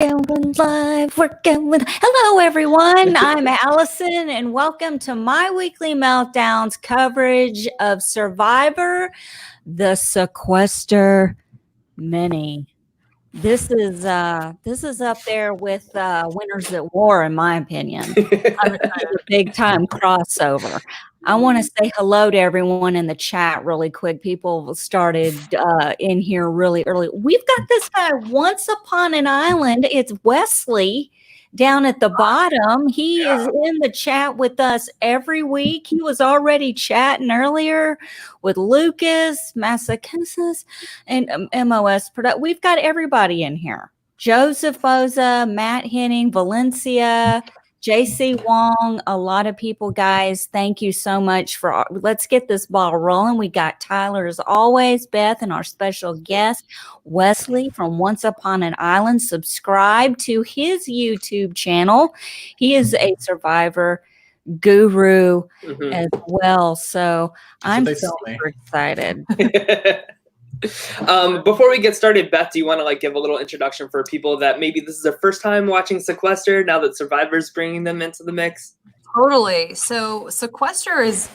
going live. We're going. Hello, everyone. I'm Allison, and welcome to my weekly Meltdowns coverage of Survivor, the Sequester Mini. This is up there with Winners at War, in my opinion. A big time crossover. I want to say hello to everyone in the chat really quick. People started in here really early. We've got this guy once upon an island. It's Wesley down at the bottom. He is in the chat with us every week. He was already chatting earlier with Lucas, Massachusetts, and MOS Product. We've got everybody in here. Joseph Boza, Matt Henning, Valencia, JC Wong, a lot of people, guys. Thank you so much for. Let's get this ball rolling. We got Tyler as always, Beth, and our special guest Wesley from Once Upon an Island. Subscribe to his YouTube channel. He is a Survivor guru as well. So I'm super excited. Before we get started, Beth, do you want to give a little introduction for people that maybe this is their first time watching Sequester now that Survivor's bringing them into the mix? Totally. So Sequester is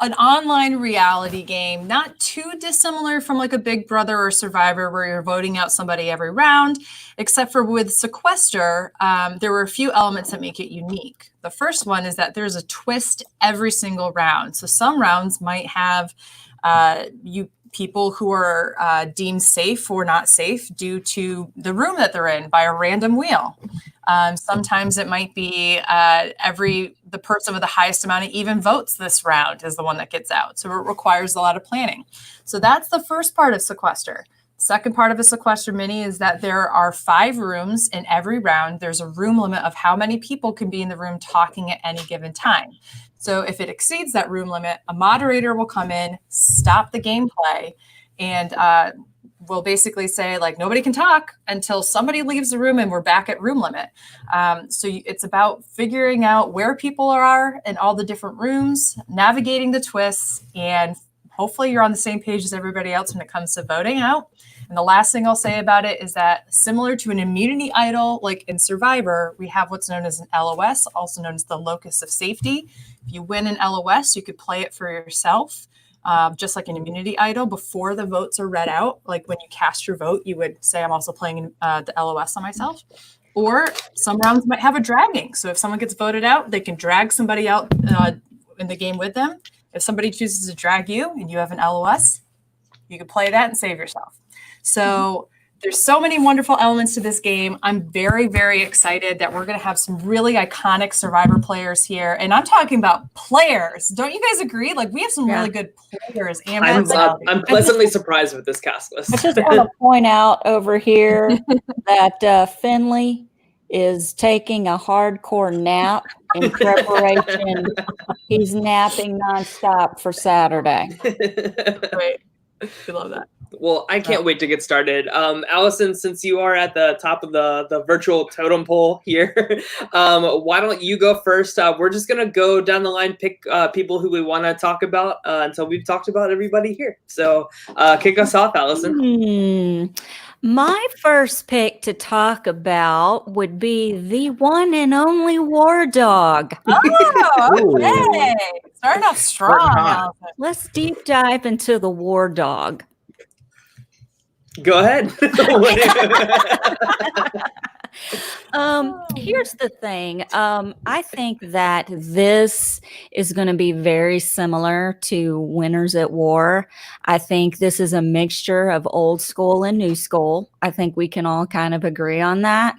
an online reality game, not too dissimilar from like a Big Brother or Survivor where you're voting out somebody every round, except for with Sequester, there were a few elements that make it unique. The first one is that there's a twist every single round. So some rounds might have people who are deemed safe or not safe due to the room that they're in by a random wheel. Sometimes it might be the person with the highest amount of even votes this round is the one that gets out. So it requires a lot of planning. So that's the first part of Sequester. Second part of a Sequester Mini is that there are 5 rooms in every round. There's a room limit of how many people can be in the room talking at any given time. So if it exceeds that room limit, a moderator will come in, stop the gameplay, and will basically say, nobody can talk until somebody leaves the room and we're back at room limit. It's about figuring out where people are in all the different rooms, navigating the twists, and hopefully you're on the same page as everybody else when it comes to voting out. And the last thing I'll say about it is that similar to an immunity idol, like in Survivor, we have what's known as an LOS, also known as the locus of safety. If you win an LOS, you could play it for yourself, just like an immunity idol before the votes are read out. Like when you cast your vote, you would say, I'm also playing the LOS on myself. Or some rounds might have a dragging. So if someone gets voted out, they can drag somebody out in the game with them. If somebody chooses to drag you and you have an LOS, you can play that and save yourself. So there's so many wonderful elements to this game. I'm very, very excited that we're going to have some really iconic Survivor players here. And I'm talking about players. Don't you guys agree? We have some really good players. I'm pleasantly surprised with this cast list. I just want to point out over here that Finley is taking a hardcore nap in preparation. He's napping nonstop for Saturday. Great. We love that. Well, I can't wait to get started. Allison, since you are at the top of the virtual totem pole here, why don't you go first? We're just going to go down the line, pick people who we want to talk about until we've talked about everybody here. So kick us off, Allison. My first pick to talk about would be the one and only Wardog. Oh, okay. Starting off strong. Let's deep dive into the Wardog. Go ahead. Here's the thing. I think that this is going to be very similar to Winners at War. I think this is a mixture of old school and new school. I think we can all kind of agree on that.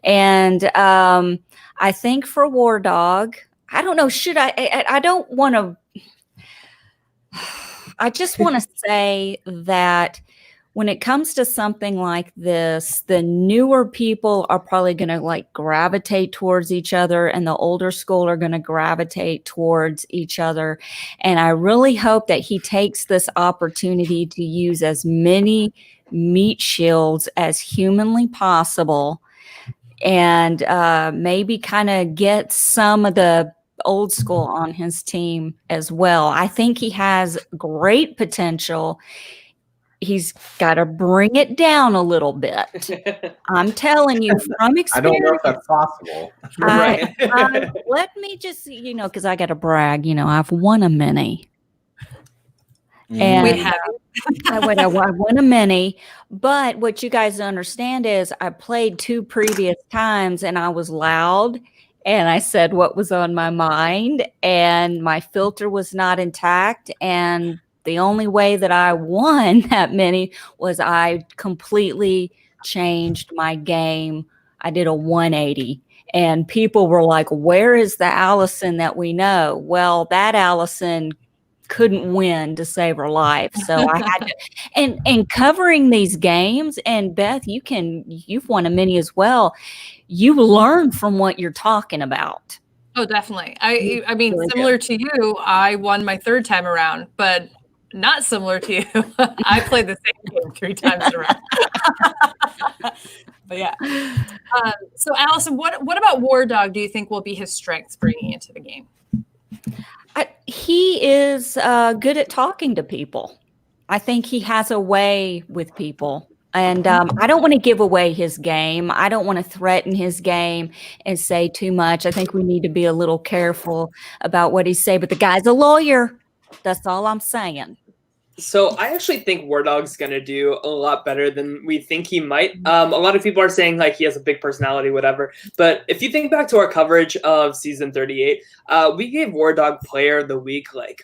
And I think for Wardog, I don't know, I don't want to, I just want to say that when it comes to something like this, the newer people are probably going to gravitate towards each other, and the older school are going to gravitate towards each other. And I really hope that he takes this opportunity to use as many meat shields as humanly possible, and maybe kind of get some of the old school on his team as well. I think he has great potential. he's got to bring it down a little bit. I'm telling you from experience. I don't know if that's possible. Right. Let me just, because I got to brag, I've won a mini. And We have. I won a mini, but what you guys understand is I played 2 previous times and I was loud and I said what was on my mind and my filter was not intact. And the only way that I won that mini was I completely changed my game. I did a 180 and people were like, where is the Allison that we know? Well, that Allison couldn't win to save her life. So I had to, and covering these games, and Beth, you've won a mini as well. You learn from what you're talking about. Oh, definitely. I mean, similar to you, I won my 3rd time around, but not similar to you. I played the same game 3 times in a row. But yeah. So Allison, what about Wardog do you think will be his strengths bringing into the game? He is good at talking to people. I think he has a way with people. And I don't want to give away his game. I don't want to threaten his game and say too much. I think we need to be a little careful about what he say. But the guy's a lawyer. That's all I'm saying. So I actually think Wardog's going to do a lot better than we think he might. A lot of people are saying like he has a big personality, whatever. But if you think back to our coverage of season 38, we gave Wardog Player of the Week like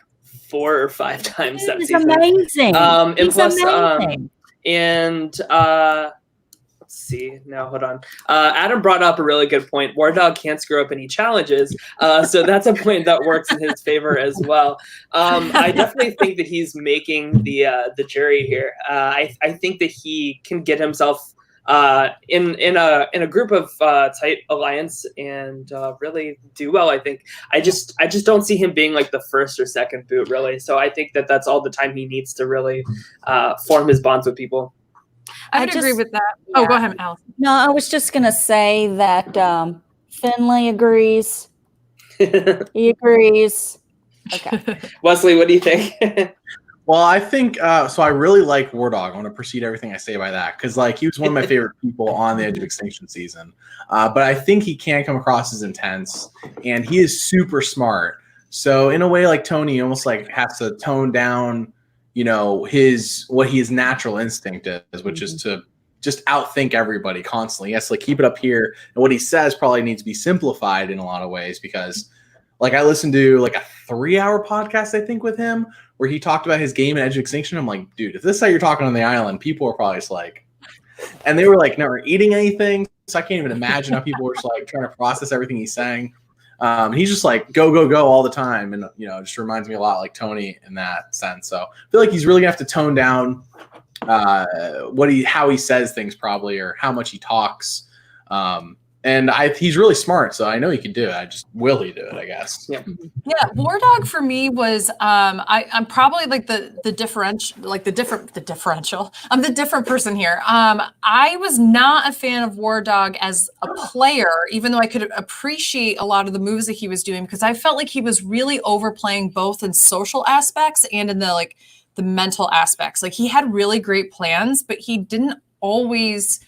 4 or 5 times that season. Amazing. And He's plus, amazing. Let's see. No, hold on. Adam brought up a really good point. Wardog can't screw up any challenges. So that's a point that works in his favor as well. I definitely think that he's making the jury here. I think that he can get himself in a group of tight alliance and really do well. I think I just don't see him being like the 1st or 2nd boot really. So I think that that's all the time he needs to really form his bonds with people. I would agree with that. Yeah. Oh, go ahead, Allison. No, I was just going to say that Finley agrees. He agrees. Okay. Wesley, what do you think? Well, I think so. I really like Wardog. I want to precede everything I say by that because, like, he was one of my favorite people on the Edge of Extinction season. But I think he can come across as intense, and he is super smart. So, in a way, like Tony, almost like has to tone down, what his natural instinct is, which is to just outthink everybody constantly. He has to like keep it up here, and what he says probably needs to be simplified in a lot of ways because, like, I listened to like a 3-hour podcast I think with him, where he talked about his game in Edge of Extinction. I'm like, dude, if this is how you're talking on the island, people are probably just like, and they were like never eating anything. So I can't even imagine how people were just like trying to process everything he's saying. He's just like, go, go, go all the time. And, it just reminds me a lot like Tony in that sense. So I feel like he's really gonna have to tone down how he says things probably, or how much he talks. And he's really smart, so I know he can do it. Will he do it, I guess? Yeah. Yeah, Wardog for me was I'm probably like the differential. I'm the different person here. I was not a fan of Wardog as a player, even though I could appreciate a lot of the moves that he was doing, because I felt like he was really overplaying both in social aspects and in the mental aspects. Like, he had really great plans, but he didn't always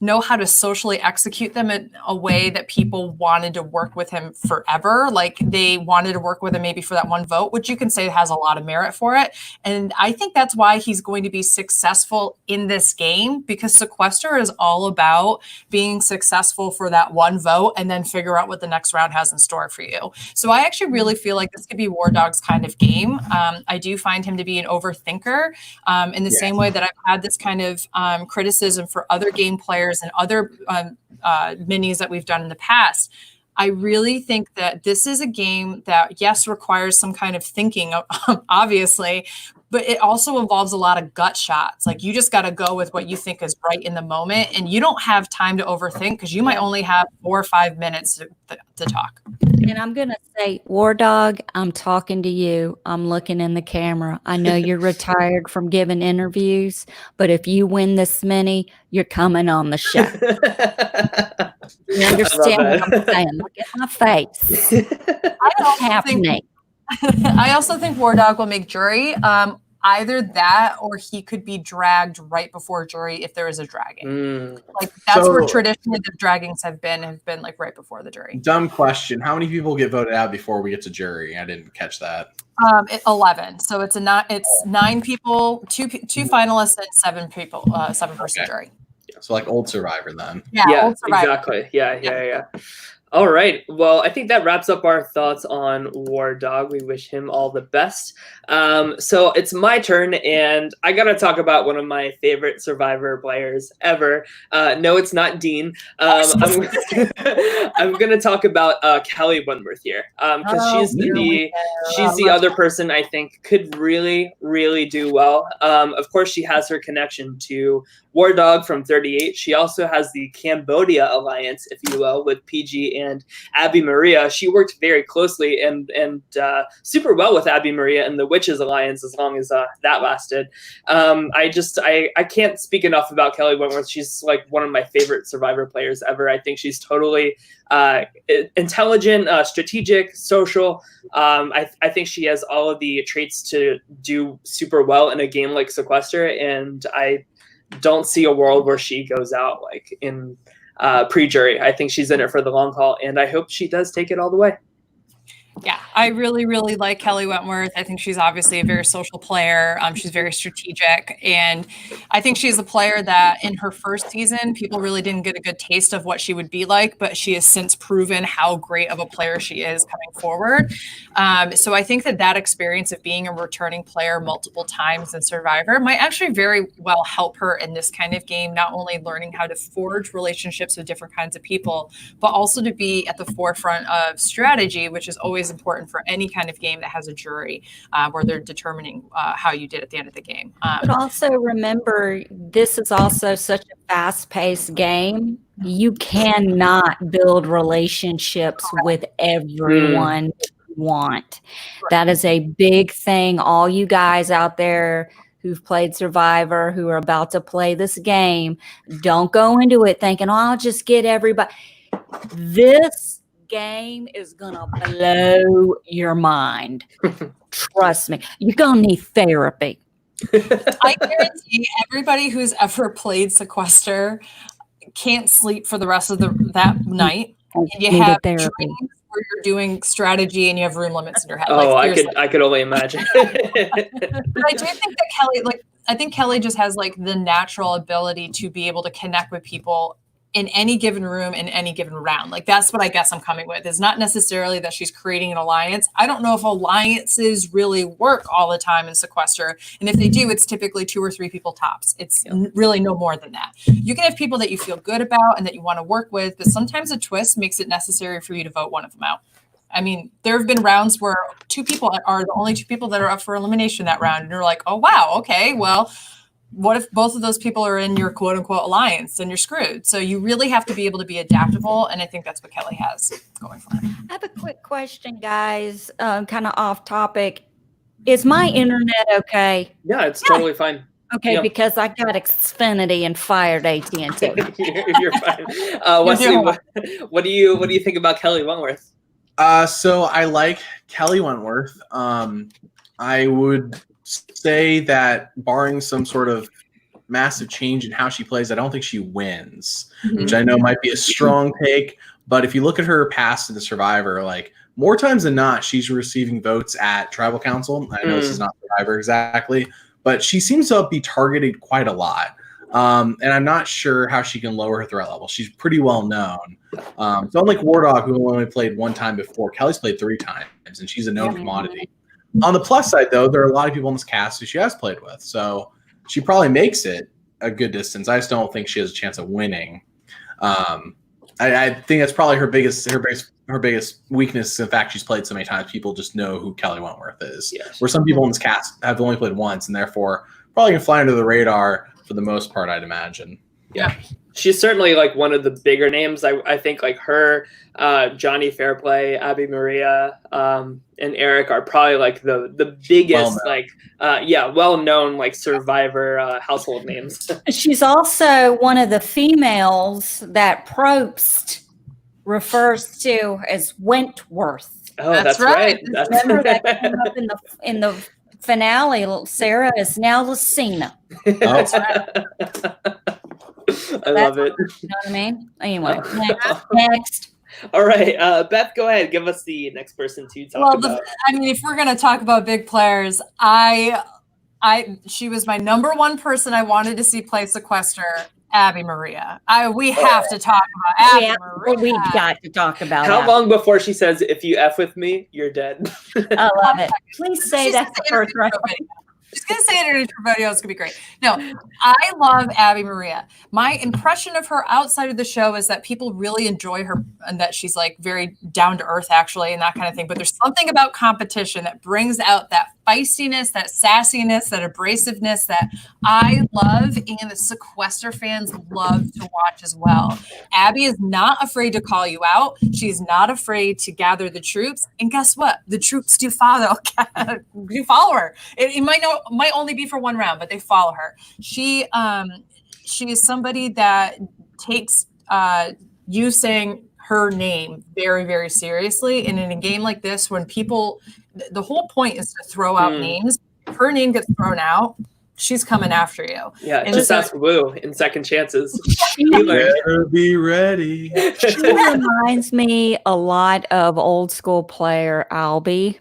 know how to socially execute them in a way that people wanted to work with him forever. Like, they wanted to work with him maybe for that one vote, which you can say has a lot of merit for it. And I think that's why he's going to be successful in this game, because Sequester is all about being successful for that one vote and then figure out what the next round has in store for you. So I actually really feel like this could be Wardog's kind of game. I do find him to be an overthinker in the same way that I've had this kind of criticism for other game players and other minis that we've done in the past. I really think that this is a game that, yes, requires some kind of thinking, obviously, but it also involves a lot of gut shots. Like, you just got to go with what you think is right in the moment, and you don't have time to overthink because you might only have 4 or 5 minutes to talk. And I'm going to say, Wardog, I'm talking to you. I'm looking in the camera. I know you're retired from giving interviews, but if you win this mini, you're coming on the show. You understand what I'm saying? Look at my face. I don't have me. I also think Wardog will make jury. either that or he could be dragged right before jury if there is a dragging. Like that's where traditionally the draggings have been like right before the jury. Dumb question. How many people get voted out before we get to jury? I didn't catch that. 11. So it's 9 people, two finalists and 7 people, 7-person jury. So like old Survivor then. Yeah, old Survivor. Exactly. Yeah. All right. Well, I think that wraps up our thoughts on Wardog. We wish him all the best. So it's my turn, and I got to talk about one of my favorite Survivor players ever. No, it's not Dean. I'm going to talk about Kelly Wentworth here, because she's the other person I think could really, really do well. Of course, she has her connection to Wardog from 38. She also has the Cambodia alliance, if you will, with PG and Abby Maria. She worked very closely and super well with Abby Maria and the Witches alliance as long as that lasted. I can't speak enough about Kelly Wentworth. She's like one of my favorite Survivor players ever. I think she's totally intelligent, strategic, social. I think she has all of the traits to do super well in a game like Sequester, and I don't see a world where she goes out like in pre-jury. I think she's in it for the long haul, and I hope she does take it all the way. Yeah, I really, really like Kelly Wentworth. I think she's obviously a very social player. She's very strategic. And I think she's a player that in her first season, people really didn't get a good taste of what she would be like, but she has since proven how great of a player she is coming forward. So I think that experience of being a returning player multiple times in Survivor might actually very well help her in this kind of game, not only learning how to forge relationships with different kinds of people, but also to be at the forefront of strategy, which is always important for any kind of game that has a jury where they're determining how you did at the end of the game. But also remember, this is also such a fast-paced game. You cannot build relationships with everyone you want. That is a big thing. All you guys out there who've played Survivor, who are about to play this game, don't go into it thinking, oh, I'll just get everybody. This game is gonna blow your mind. Trust me, you're gonna need therapy. I guarantee everybody who's ever played Sequester can't sleep for the rest of that night. And you have dreams where you're doing strategy and you have room limits in your head. Oh, I could only imagine. But I do think that Kelly just has like the natural ability to be able to connect with people in any given room, in any given round. Like that's what I guess I'm coming with. It's not necessarily that she's creating an alliance. I don't know if alliances really work all the time in Sequester. And if they do, it's typically 2 or 3 people tops. It's really no more than that. You can have people that you feel good about and that you want to work with, but sometimes a twist makes it necessary for you to vote one of them out. I mean, there have been rounds where 2 people are the only 2 people that are up for elimination that round. And you're like, oh, wow, okay, well, what if both of those people are in your quote unquote alliance? Then you're screwed. So you really have to be able to be adaptable. And I think that's what Kelly has going for her. I have a quick question, guys, kind of off topic. Is my internet okay? Yeah, it's totally fine. Okay, because I got Xfinity and fired AT&T. You're fine. Wesley, what do you think about Kelly Wentworth? So I like Kelly Wentworth. I would say that barring some sort of massive change in how she plays, I don't think she wins, which I know might be a strong take. But if you look at her past in the Survivor, like more times than not, she's receiving votes at Tribal Council. I know this is not Survivor exactly, but she seems to be targeted quite a lot. And I'm not sure how she can lower her threat level. She's pretty well known. So unlike Wardog, who only played 1 time before, Kelly's played 3 times, and she's a known commodity. On the plus side, though, there are a lot of people in this cast who she has played with, so she probably makes it a good distance. I just don't think she has a chance of winning. I think that's probably her biggest weakness. In fact, she's played so many times, people just know who Kelly Wentworth is. Yes. Where some people in this cast have only played once, and therefore probably can fly under the radar for the most part, I'd imagine. Yeah. She's certainly like one of the bigger names. I think like her, Jonny Fairplay, Abby Maria, and Erik are probably like the biggest, well-known like Survivor household names. She's also one of the females that Probst refers to as Wentworth. Oh, that's right. Remember that came up in the finale, Sarah is now Lucina. I love it. You know what I mean? Anyway, next. All right, Beth, go ahead. Give us the next person to talk about. I mean, if we're gonna talk about big players, she was my number one person I wanted to see play Sequester, Abby Maria. We have to talk about Abby Maria. We've got to talk about How long before she says, "If you F with me, you're dead"? I love it. Please say that's the first reference. She's going to say it in her video. It's going to be great. No, I love Abby Maria. My impression of her outside of the show is that people really enjoy her and that she's like very down to earth actually and that kind of thing. But there's something about competition that brings out that feistiness, that sassiness, that abrasiveness that I love and the Sequester fans love to watch as well. Abby is not afraid to call you out. She's not afraid to gather the troops. And guess what? The troops do follow her. It might only be for one round, but they follow her. She is somebody that takes you saying her name very, very seriously. And in a game like this, when the whole point is to throw out names. If her name gets thrown out, she's coming after you. Yeah, and just ask Woo in second chances. Better be ready. She reminds me a lot of old school player Albie.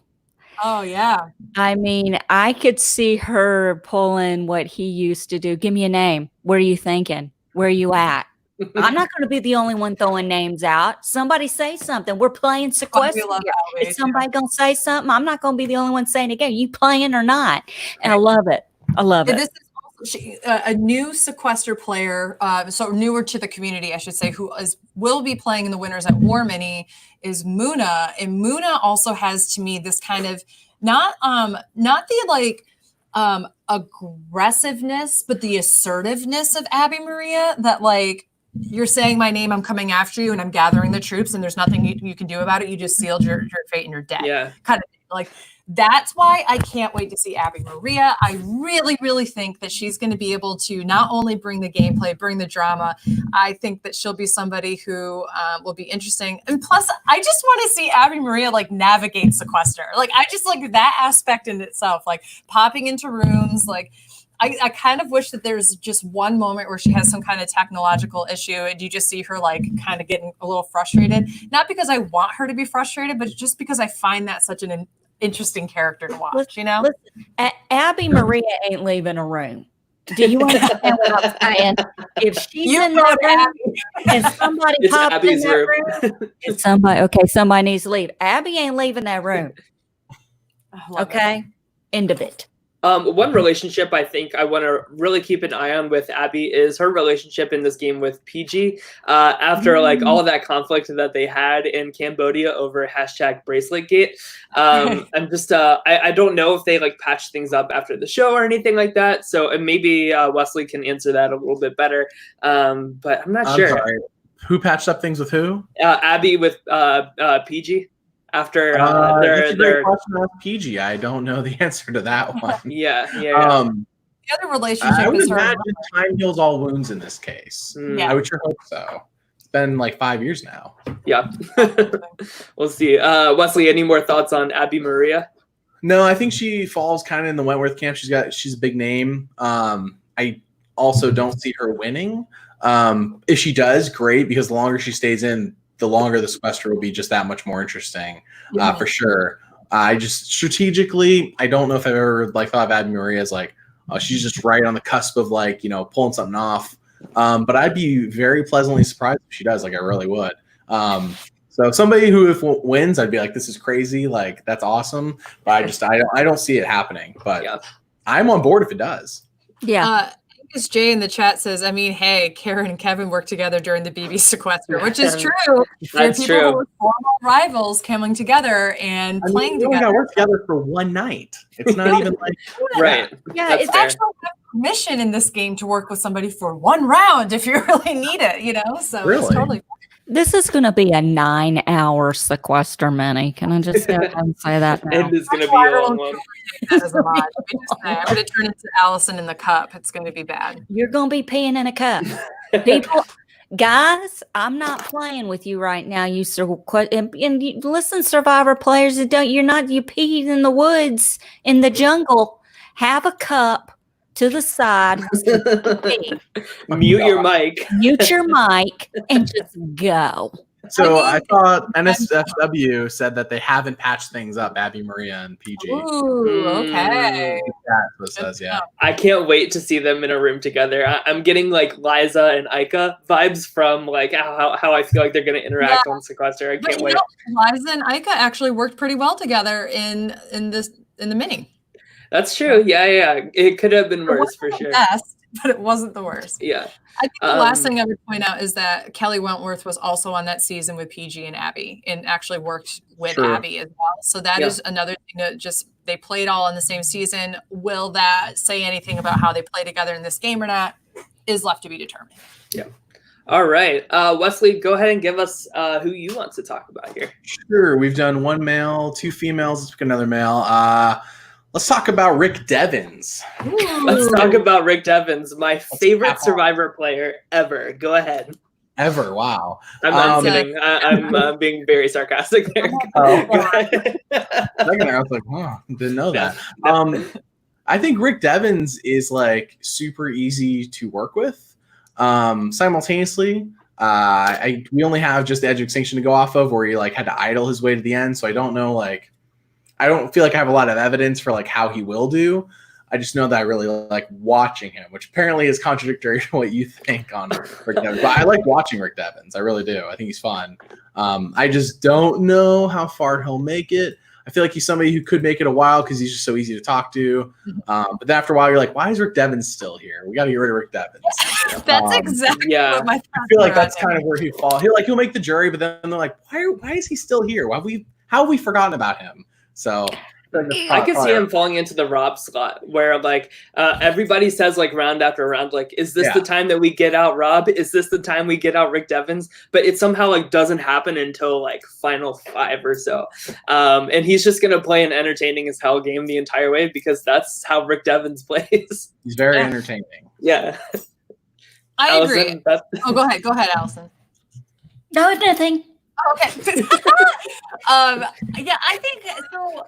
Oh, yeah. I mean, I could see her pulling what he used to do. Give me a name. What are you thinking? Where are you at? I'm not going to be the only one throwing names out. Somebody say something. We're playing Sequester. Is somebody going to say something? I'm not going to be the only one saying it again. You playing or not? And I love it. I love it. This is also a new Sequester player, so newer to the community, I should say, will be playing in the Winners at War Mini is Muna. And Muna also has to me this kind of not the like aggressiveness, but the assertiveness of Abby Maria that like, you're saying my name, I'm coming after you, and I'm gathering the troops, and there's nothing you can do about it. You just sealed your fate and you're dead. Yeah. Kind of like that's why I can't wait to see Abby Maria. I really, really think that she's going to be able to not only bring the gameplay, bring the drama. I think that she'll be somebody who will be interesting. And plus, I just want to see Abby Maria like navigate Sequester. Like I just like that aspect in itself, like popping into rooms, like. I kind of wish that there's just one moment where she has some kind of technological issue and you just see her like kind of getting a little frustrated. Not because I want her to be frustrated, but just because I find that such an interesting character to watch, you know? Listen, Abby Maria ain't leaving a room. Do you understand what I'm saying? If she's in that room and somebody pops in that room, it's somebody needs to leave. Abby ain't leaving that room. Okay? End of it. One relationship I think I want to really keep an eye on with Abby is her relationship in this game with PG. After like all of that conflict that they had in Cambodia over #BraceleGate, I'm just I don't know if they like patched things up after the show or anything like that. So maybe Wesley can answer that a little bit better. But I'm not sure. Sorry. Who patched up things with who? Abby with PG. After their question of PG, I don't know the answer to that one. Yeah. The other relationship I would is imagine time heals all wounds in this case. Yeah. I would sure hope so. It's been like 5 years now. Yeah. We'll see. Wesley, any more thoughts on Abby Maria? No, I think she falls kind of in the Wentworth camp. She's a big name. I also don't see her winning. If she does, great, because the longer she stays in, the longer the Sequester will be just that much more interesting, for sure. I just strategically, I don't know if I've ever like thought of Abby Maria as like, she's just right on the cusp of like, pulling something off. But I'd be very pleasantly surprised if she does. Like I really would. So somebody who if wins, I'd be like, this is crazy. Like that's awesome. But I don't see it happening. But I'm on board if it does. Yeah. Angus J in the chat says, I mean, hey, Karen and Kevin worked together during the BB Sequester, which is true. That's people true. Who were former rivals coming together and playing together. We got to work together for one night. It's not even like right. Yeah, That's it's fair. actually permission in this game to work with somebody for one round if you really need it, So Really? it's totally. This is going to be a 9-hour Sequester mini. Can I just say that now? It is going to be a long one. That is a lot. I'm going to turn into Allison in the cup. It's going to be bad. You're going to be peeing in a cup. People, Guys, I'm not playing with you right now. And listen, Survivor players, you're not, you peed in the woods, in the jungle. Have a cup to the side. Mute your mic. Mute your mic and just go. So I thought NSFW said that they haven't patched things up, Abby, Maria, and PG. Ooh, okay. That's what it says, yeah. I can't wait to see them in a room together. I'm getting like Liza and Ica vibes from like how I feel like they're going to interact on Sequester. I can't wait. Liza and Ica actually worked pretty well together in the mini. That's true. Yeah. It could have been worse for sure. Best, but it wasn't the worst. Yeah. I think the last thing I would point out is that Kelly Wentworth was also on that season with PG and Abby and actually worked with Abby as well. So that is another thing that just, they played all in the same season. Will that say anything about how they play together in this game or not is left to be determined. Yeah. All right. Wesley, go ahead and give us who you want to talk about here. Sure. We've done one male, 2 females. Let's pick another male. Let's talk about Rick Devens. Let's talk about Rick Devens, my favorite Survivor player ever. Go ahead. Ever. Wow. I'm not kidding. I'm being very sarcastic there. I was like, didn't know that. I think Rick Devens is like super easy to work with. Simultaneously, we only have just the Edge of Extinction to go off of, where he like had to idle his way to the end. So I don't know, like, I don't feel like I have a lot of evidence for like how he will do. I just know that I really like watching him, which apparently is contradictory to what you think on Rick Devens. But I like watching Rick Devens. I really do. I think he's fun. I just don't know how far he'll make it. I feel like he's somebody who could make it a while because he's just so easy to talk to. But then after a while, you're like, why is Rick Devens still here? We got to get rid of Rick Devens. That's exactly what my thoughts I feel like that's kind of where he'd fall. He'll make the jury, but then they're like, why is he still here? How have we forgotten about him? So I can see him falling into the Rob slot where like everybody says like round after round, like, is this the time that we get out Rob? Is this the time we get out Rick Devens? But it somehow like doesn't happen until like final 5 or so. And he's just going to play an entertaining as hell game the entire way because that's how Rick Devens plays. He's very entertaining. Yeah. I agree. Oh, go ahead, Allison. No, nothing. Oh, okay. Yeah, I think so.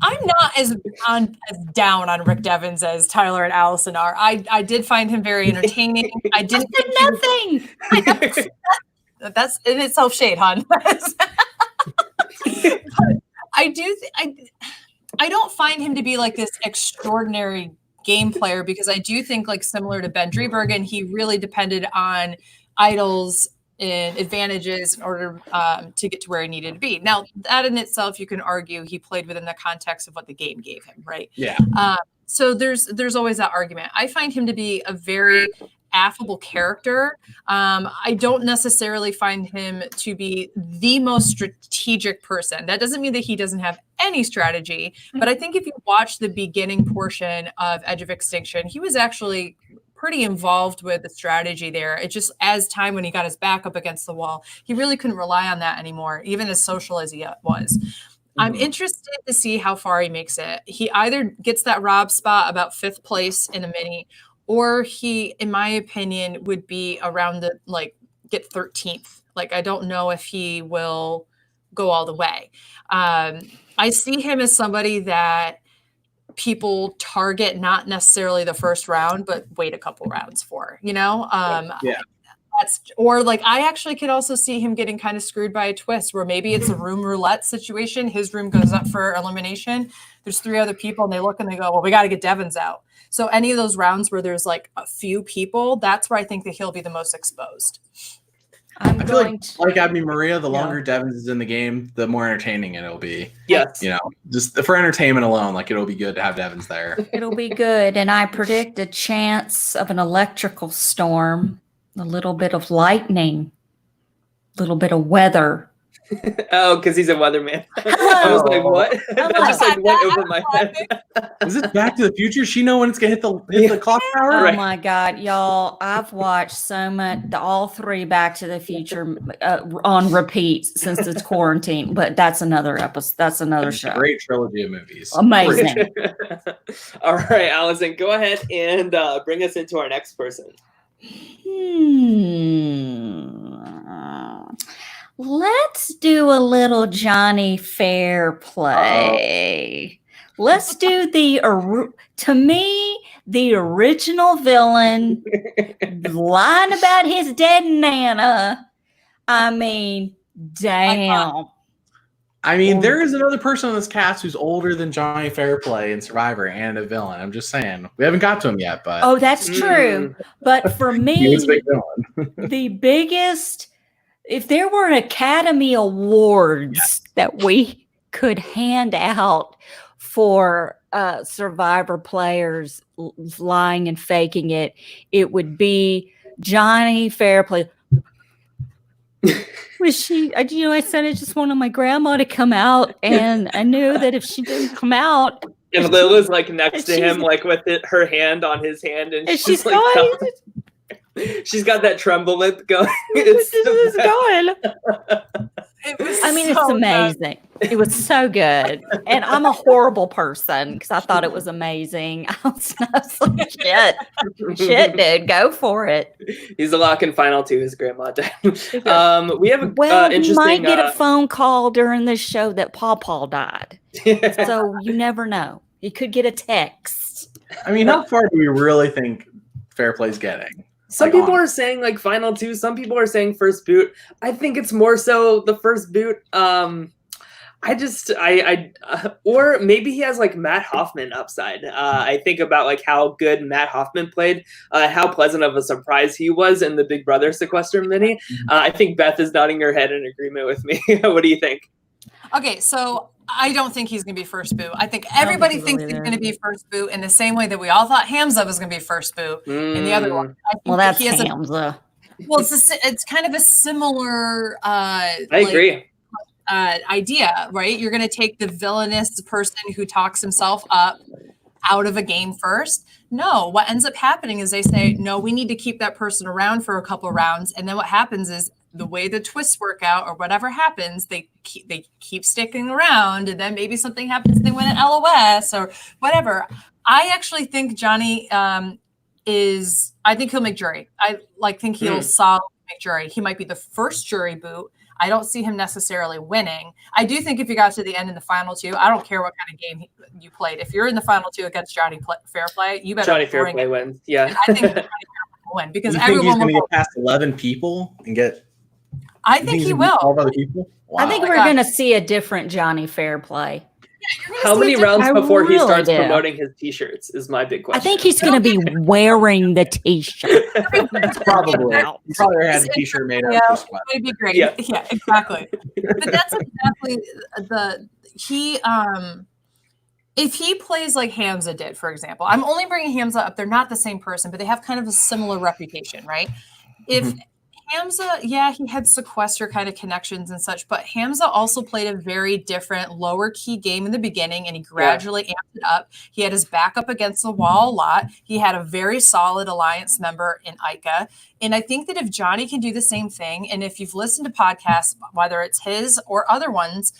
I'm not as down on Rick Devens as Tyler and Allison are. I did find him very entertaining. I didn't nothing. That's in itself shade, hon. But I don't find him to be like this extraordinary game player because I do think, like, similar to Ben Driebergen, he really depended on idols and advantages in order to get to where he needed to be. Now, that in itself, you can argue he played within the context of what the game gave him, right? Yeah. So there's always that argument. I find him to be a very affable character. I don't necessarily find him to be the most strategic person. That doesn't mean that he doesn't have any strategy, but I think if you watch the beginning portion of Edge of Extinction, he was actually pretty involved with the strategy there. It just, as time when he got his back up against the wall, he really couldn't rely on that anymore, even as social as he was. I'm interested to see how far he makes it. He either gets that Rob spot about 5th place in a mini, or he, in my opinion, would be around the, like, get 13th. Like, I don't know if he will go all the way. I see him as somebody that people target not necessarily the first round, but wait a couple rounds for, you know? Or like, I actually could also see him getting kind of screwed by a twist where maybe it's a room roulette situation. His room goes up for elimination. There's 3 other people and they look and they go, well, we got to get Devens out. So any of those rounds where there's like a few people, that's where I think that he'll be the most exposed. I feel like Abby Maria, the longer Devens is in the game, the more entertaining it'll be. Yes. You know, just for entertainment alone, like, it'll be good to have Devens there. It'll be good. And I predict a chance of an electrical storm, a little bit of lightning, a little bit of weather. Oh, because he's a weatherman. I was like, what? That just like went over my head. Is it Back to the Future? She know when it's gonna hit the clock tower? Oh my God, y'all! I've watched so much, all 3 Back to the Future on repeat since it's quarantine. But that's another episode. That's another show. Great trilogy of movies. Amazing. All right, Allison, go ahead and bring us into our next person. Let's do a little Jonny Fairplay. Let's do to me, the original villain lying about his dead Nana. I mean, damn. I mean, there is another person on this cast who's older than Jonny Fairplay in Survivor and a villain. I'm just saying. We haven't got to him yet, but oh, that's true. But for me, he was a big villain. the biggest, if there were Academy Awards that we could hand out for Survivor players lying and faking it, it would be Jonny Fairplay. Was she? I said I just wanted my grandma to come out, and I knew that if she didn't come out, and Lila's like next to him, like with her hand on his hand, and she's like, going. She's got that tremble lip going. It's going. It's amazing. It was so good. And I'm a horrible person because I thought it was amazing. I was like, shit, dude, go for it. He's a lock in final two. His grandma died. We have interesting. You might get a phone call during this show that Paw died. So you never know. You could get a text. I mean, how far do we really think Fairplay's getting? Some people are saying like final two. Some people are saying first boot. I think it's more so the first boot. Or maybe he has like Matt Hoffman upside. I think about like how good Matt Hoffman played, how pleasant of a surprise he was in the Big Brother Sequester mini. I think Beth is nodding her head in agreement with me. What do you think? Okay, so I don't think he's going to be first boot. I think everybody thinks he's going to be first boot in the same way that we all thought Hamza was going to be first boot in the other one. Well, that's Hamza. Well, it's kind of a similar I agree. Idea, right? You're going to take the villainous person who talks himself up out of a game first. No, what ends up happening is they say, no, we need to keep that person around for a couple rounds. And then what happens is the way the twists work out or whatever happens, they keep sticking around, and then maybe something happens, they win an LOS or whatever. I actually think Jonny I think he'll make jury. I think he'll solve make jury. He might be the first jury boot. I don't see him necessarily winning. I do think if you got to the end in the final two, I don't care what kind of game you played. If you're in the final two against Jonny Fairplay, you better Jonny Fairplay wins. Yeah, I think Jonny Fairplay will win because everyone he's going to get past 11 people and get. I think he will. 12 other people? Wow. I think we're going to see a different Jonny Fairplay. How many rounds before he starts promoting his t-shirts is my big question. I think he's going to be wearing the t-shirt. Probably. He probably has a t-shirt made out of sweat. It'd be great. Yeah, exactly. But that's exactly if he plays like Hamza did, for example. I'm only bringing Hamza up. They're not the same person, but they have kind of a similar reputation, right? If Hamza, he had Sequester kind of connections and such, but Hamza also played a very different lower key game in the beginning, and he gradually amped it up. He had his back up against the wall a lot. He had a very solid alliance member in Ica. And I think that if Jonny can do the same thing, and if you've listened to podcasts, whether it's his or other ones,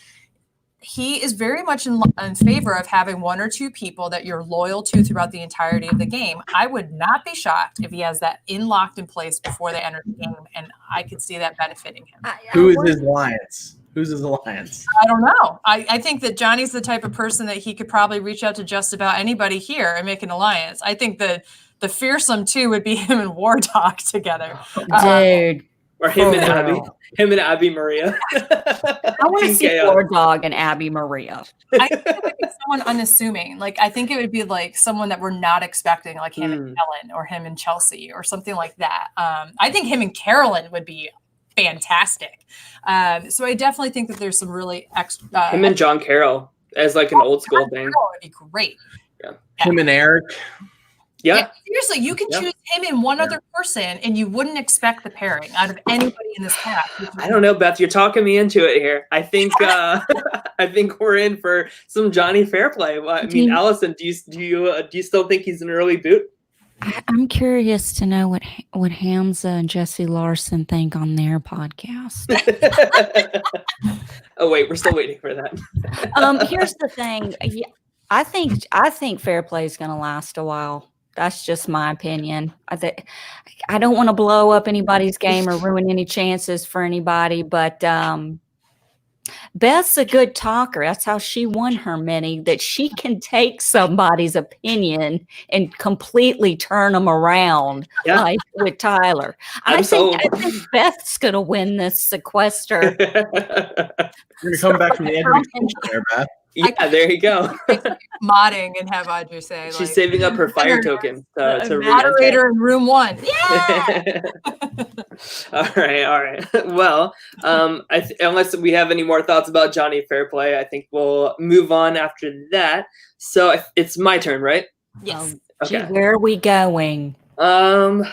he is very much in favor of having one or two people that you're loyal to throughout the entirety of the game. I would not be shocked if he has that locked in place before they enter the game, and I could see that benefiting him. Who is his alliance? Who's his alliance? I don't know. I think that Johnny's the type of person that he could probably reach out to just about anybody here and make an alliance. I think the fearsome two would be him and Wardog together. Dude. Or him and Abby. Him and Abby Maria. I want to see Wardog and Abby Maria. I think it would be someone unassuming. I think it would be like someone that we're not expecting, like him and Ellen or him and Chelsea or something like that. I think him and Carolyn would be fantastic. So I definitely think that there's some really extra. Him and John Carroll as like an old school thing. Carroll would be great. Yeah. Him and Erik. Yeah. Seriously, you can choose him and one other person, and you wouldn't expect the pairing out of anybody in this cast. I don't know, Beth. You're talking me into it here. I think I think we're in for some Jonny Fairplay. I mean, Allison, do you still think he's an early boot? I'm curious to know what Hamza and Jesse Larson think on their podcast. Oh wait, we're still waiting for that. Here's the thing. I think Fairplay is going to last a while. That's just my opinion. I don't want to blow up anybody's game or ruin any chances for anybody, but Beth's a good talker. That's how she won her many, that she can take somebody's opinion and completely turn them around, Yeah. like with Tyler. I think Beth's going to win this sequester. You're gonna come back from the edge of extinction there, Beth. Yeah, there you go. Modding and have Audrey say, She's saving up her fire token to moderator in room 1. Yeah. All right. Well, unless we have any more thoughts about Jonny Fairplay, I think we'll move on after that. So it's my turn, right? Yes. Okay. Gee, where are we going? I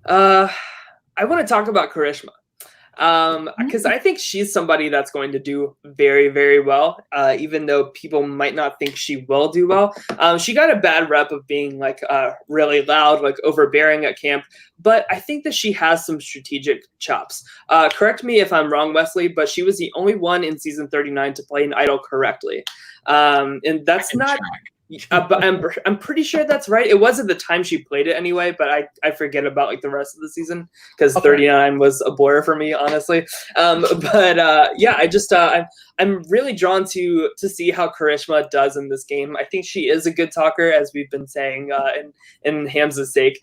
want to talk about Karishma. Because I think she's somebody that's going to do very, very well, even though people might not think she will do well. She got a bad rep of being like really loud, like overbearing at camp, but I think that she has some strategic chops. Correct me if I'm wrong, Wesley, but she was the only one in season 39 to play an idol correctly. And that's not... but I'm pretty sure that's right. It was at the time she played it anyway, but I forget about like the rest of the season because 39 was a blur for me, honestly. Yeah, I just I'm really drawn to see how Karishma does in this game. I think she is a good talker, as we've been saying in Hamza's sake.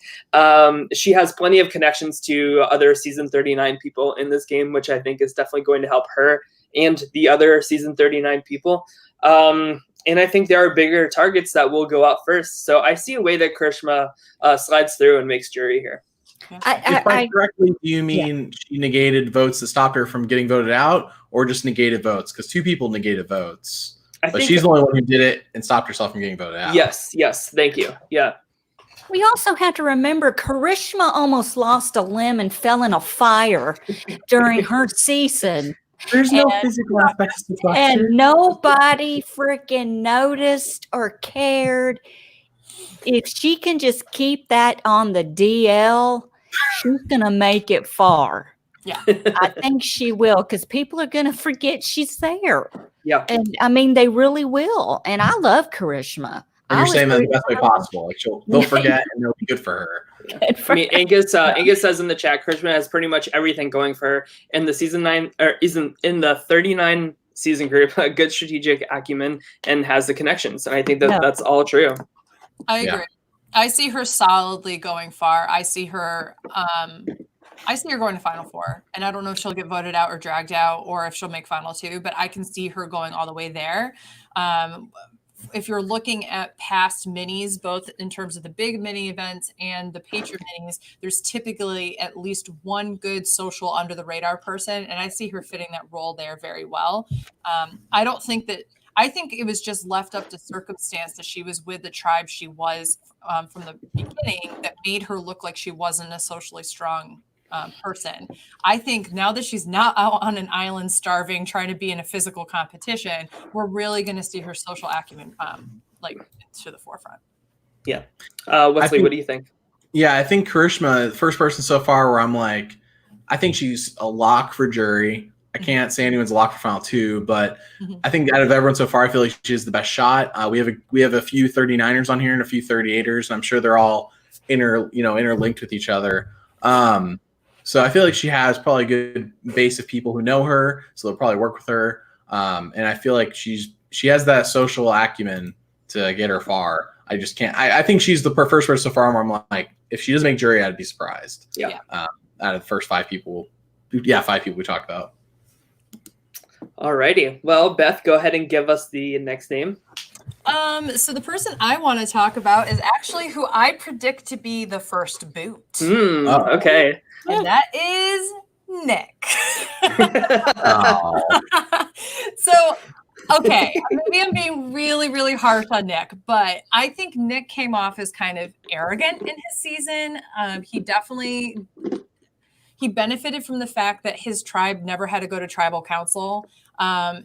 She has plenty of connections to other season 39 people in this game, which I think is definitely going to help her and the other season 39 people. And I think there are bigger targets that will go out first. So I see a way that Karishma slides through and makes jury here. If I correctly, do you mean she negated votes that stopped her from getting voted out, or just negated votes? Because 2 people negated votes. But she's the only one who did it and stopped herself from getting voted out. Yes. Thank you. Yeah. We also have to remember Karishma almost lost a limb and fell in a fire during her season. There's no physical aspects to Sequester. And nobody freaking noticed or cared. If she can just keep that on the DL, she's going to make it far. Yeah. I think she will, because people are going to forget she's there. Yeah. And I mean, they really will. And I love Karishma. And you're saying that the best way possible. Like they'll forget and it'll be good for her. I mean, Angus says in the chat, Karishma has pretty much everything going for her in the season 9 or in the 39 season group. A good strategic acumen and has the connections, and I think that's all true. I agree. Yeah. I see her solidly going far. I see her going to Final Four, and I don't know if she'll get voted out or dragged out, or if she'll make Final 2. But I can see her going all the way there. If you're looking at past minis, both in terms of the big mini events and the Patriot minis, there's typically at least one good social under the radar person. And I see her fitting that role there very well. I think it was just left up to circumstance that she was with the tribe she was from the beginning that made her look like she wasn't a socially strong person. I think now that she's not out on an island starving, trying to be in a physical competition, we're really going to see her social acumen like to the forefront. Yeah. Wesley, what do you think? Yeah, I think Karishma, the first person so far where I'm like, I think she's a lock for jury. I can't say anyone's a lock for Final 2, but I think out of everyone so far, I feel like she's the best shot. We have a few 39ers on here and a few 38ers, and I'm sure they're all interlinked with each other. So I feel like she has probably a good base of people who know her, so they'll probably work with her. And I feel like she has that social acumen to get her far. I just can't. I think she's the first person so far where I'm like, if she doesn't make jury, I'd be surprised. Yeah. Out of the first 5 people. Yeah, 5 people we talked about. Alrighty. Well, Beth, go ahead and give us the next name. So the person I want to talk about is actually who I predict to be the first boot. Okay. And that is Nick. So, okay, maybe I'm being really, really harsh on Nick, but I think Nick came off as kind of arrogant in his season. He benefited from the fact that his tribe never had to go to tribal council.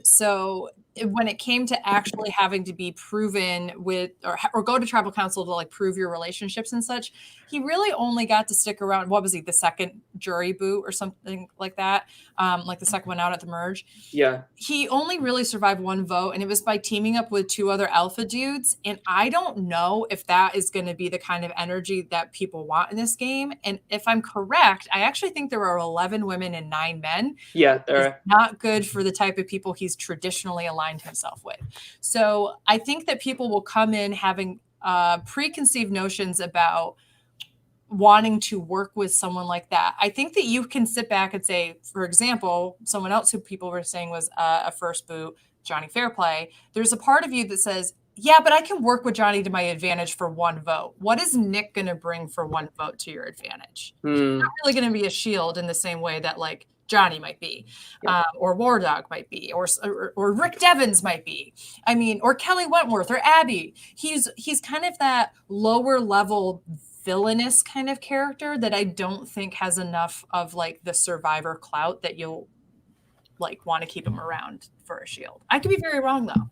So when it came to actually having to be proven with or go to tribal council to like prove your relationships and such, he really only got to stick around. What was he, the second jury boot or something like that? Like the second one out at the merge. Yeah. He only really survived one vote, and it was by teaming up with 2 other alpha dudes. And I don't know if that is going to be the kind of energy that people want in this game. And if I'm correct, I actually think there are 11 women and 9 men. Yeah, there are. Not good for the type of people he's traditionally aligned himself with. So I think that people will come in having preconceived notions about wanting to work with someone like that. I think that you can sit back and say, for example, someone else who people were saying was a first boot, Jonny Fairplay. There's a part of you that says, yeah, but I can work with Jonny to my advantage for 1 vote. What is Nick going to bring for 1 vote to your advantage? He's not really going to be a shield in the same way that like Jonny might be, or Wardog might be, or Rick Devens might be. I mean, or Kelly Wentworth or Abby. He's kind of that lower level villainous kind of character that I don't think has enough of like the survivor clout that you'll like want to keep him around for a shield. I could be very wrong though.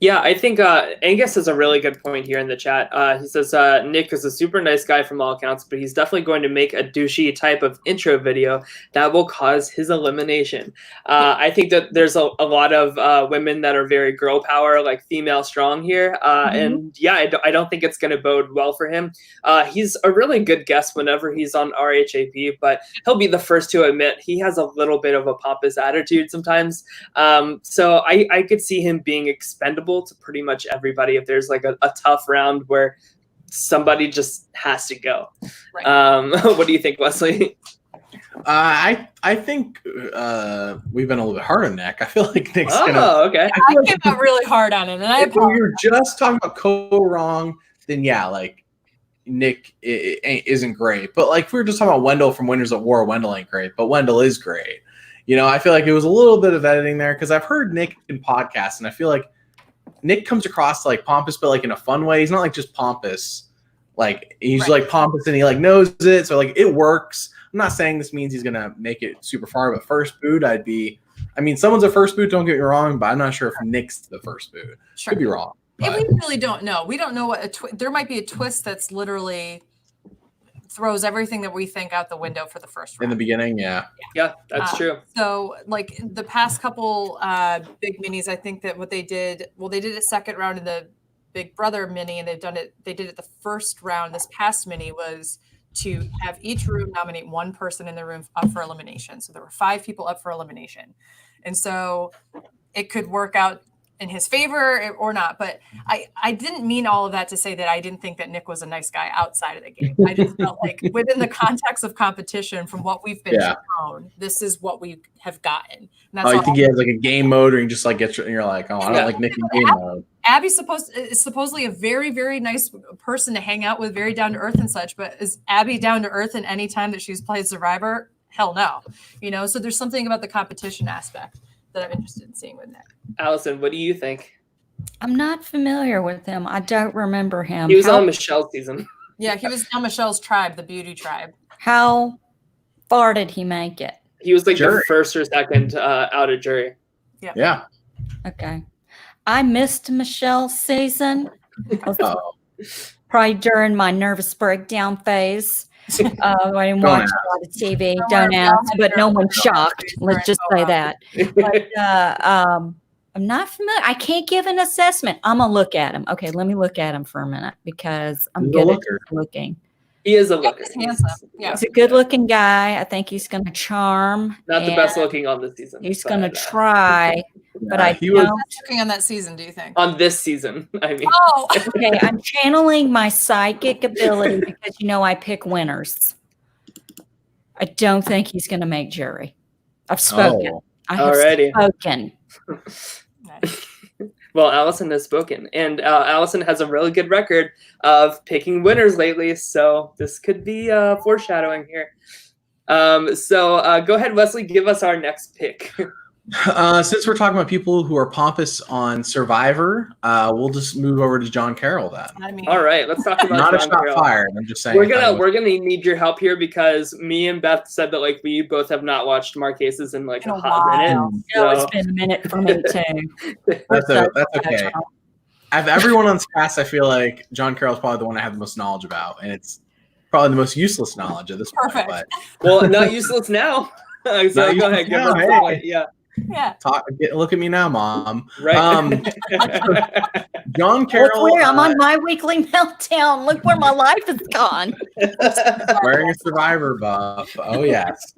Yeah, I think Angus has a really good point here in the chat. He says, Nick is a super nice guy from all accounts, but he's definitely going to make a douchey type of intro video that will cause his elimination. I think that there's a lot of women that are very girl power, like female strong here. And yeah, I don't think it's going to bode well for him. He's a really good guest whenever he's on RHAP, but he'll be the first to admit he has a little bit of a pompous attitude sometimes. So I could see him being expendable to pretty much everybody if there's like a tough round where somebody just has to go. Right. What do you think, Wesley? I think we've been a little bit hard on Nick. I feel like Nick's okay. I came out really hard on him, and I if we were just talking about wrong, then yeah, like Nick isn't great. But like if we were just talking about Wendell from Winners at War, Wendell ain't great, but Wendell is great. You know, I feel like it was a little bit of editing there because I've heard Nick in podcasts, and I feel like Nick comes across like pompous, but like in a fun way. He's not like just pompous. Like he's like pompous and he like knows it. So like it works. I'm not saying this means he's going to make it super far, but first boot, I mean, someone's a first boot. Don't get me wrong, but I'm not sure if Nick's the first boot. Could be wrong. And we really don't know. We don't know what there might be a twist that's literally throws everything that we think out the window for the first round. In the beginning, yeah, that's true. So like the past couple big minis, I think that what they did, they did it second round in the Big Brother mini, and they did it the first round. This past mini was to have each room nominate 1 person in the room up for elimination. So there were 5 people up for elimination. And so it could work out in his favor or not. But I didn't mean all of that to say that I didn't think that Nick was a nice guy outside of the game. I just felt like within the context of competition, from what we've been shown, this is what we have gotten. And that's you think he has like a game mode, or you just like get and you're like, I don't like Nick in game mode. Abby's supposedly a very, very nice person to hang out with, very down to earth and such. But is Abby down to earth in any time that she's played Survivor? Hell no. You know, so there's something about the competition aspect that I'm interested in seeing with Nick. Allison, what do you think? I'm not familiar with him. I don't remember him. He was on Michelle's season. Yeah, he was on Michelle's tribe, the beauty tribe. How far did he make it? He was like the first or second out of jury. Yeah. Okay. I missed Michelle's season. Probably during my nervous breakdown phase. I didn't watch a lot of TV. Don't ask, but no one's shocked. Let's just say that. But I'm not familiar. I can't give an assessment. I'm going to look at him. Okay, let me look at him for a minute because I'm good at looking. He is a looker. He's handsome. Yeah. He's a good-looking guy. I think he's going to charm. Not the best looking on this season. He's going to try, but I don't. Looking on that season, do you think? On this season, I mean. Oh, okay. I'm channeling my psychic ability because I pick winners. I don't think he's going to make jury. I've spoken. I have spoken. Nice. Well, Allison has spoken, and Allison has a really good record of picking winners lately, so this could be foreshadowing here. So go ahead, Wesley, give us our next pick. Since we're talking about people who are pompous on Survivor, we'll just move over to John Carroll then. I mean, All right, let's talk about Not John a shot Carroll. fired. I'm just saying. We're gonna need your help here because me and Beth said that like we both have not watched Marquesas in like In a a hot minute. while. No, So it's been a minute for me too. That's okay. Of everyone on this cast, I feel like John Carroll's probably the one I have the most knowledge about, and it's probably the most useless knowledge at this point. Perfect. But well, not useless now. So Not go ahead, useless give now, us hey. the point. Yeah, Yeah. look at me now, Mom. right. John Look Carroll where I'm on my weekly meltdown. Look where my life has gone. wearing a Survivor buff. Oh yes.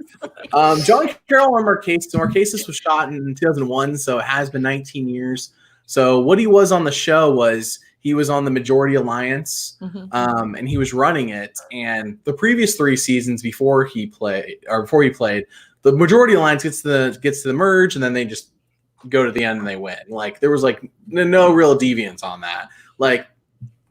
John Carroll on Marquesas. Marquesas was shot in 2001, so it has been 19 years. So what he was on the show was he was on the Majority Alliance, and he was running it. And the previous 3 seasons before he played, the Majority Alliance gets to the merge, and then they just go to the end and they win. Like there was like no real deviance on that. Like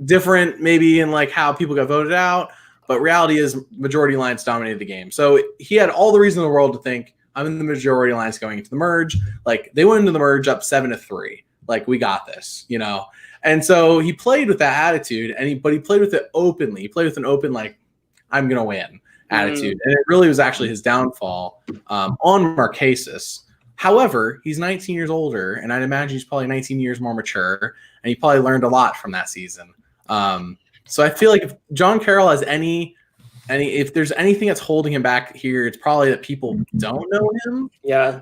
different maybe in like how people got voted out, but reality is Majority Alliance dominated the game. So he had all the reason in the world to think I'm in the Majority Alliance going into the merge. Like they went into the merge up 7-3. Like we got this, you know. And so he played with that attitude, but he played with it openly. He played with an open like I'm gonna win attitude, and it really was actually his downfall on Marquesas. However, he's 19 years older, and I'd imagine he's probably 19 years more mature, and he probably learned a lot from that season. So I feel like if John Carroll has if there's anything that's holding him back here, it's probably that people don't know him. Yeah,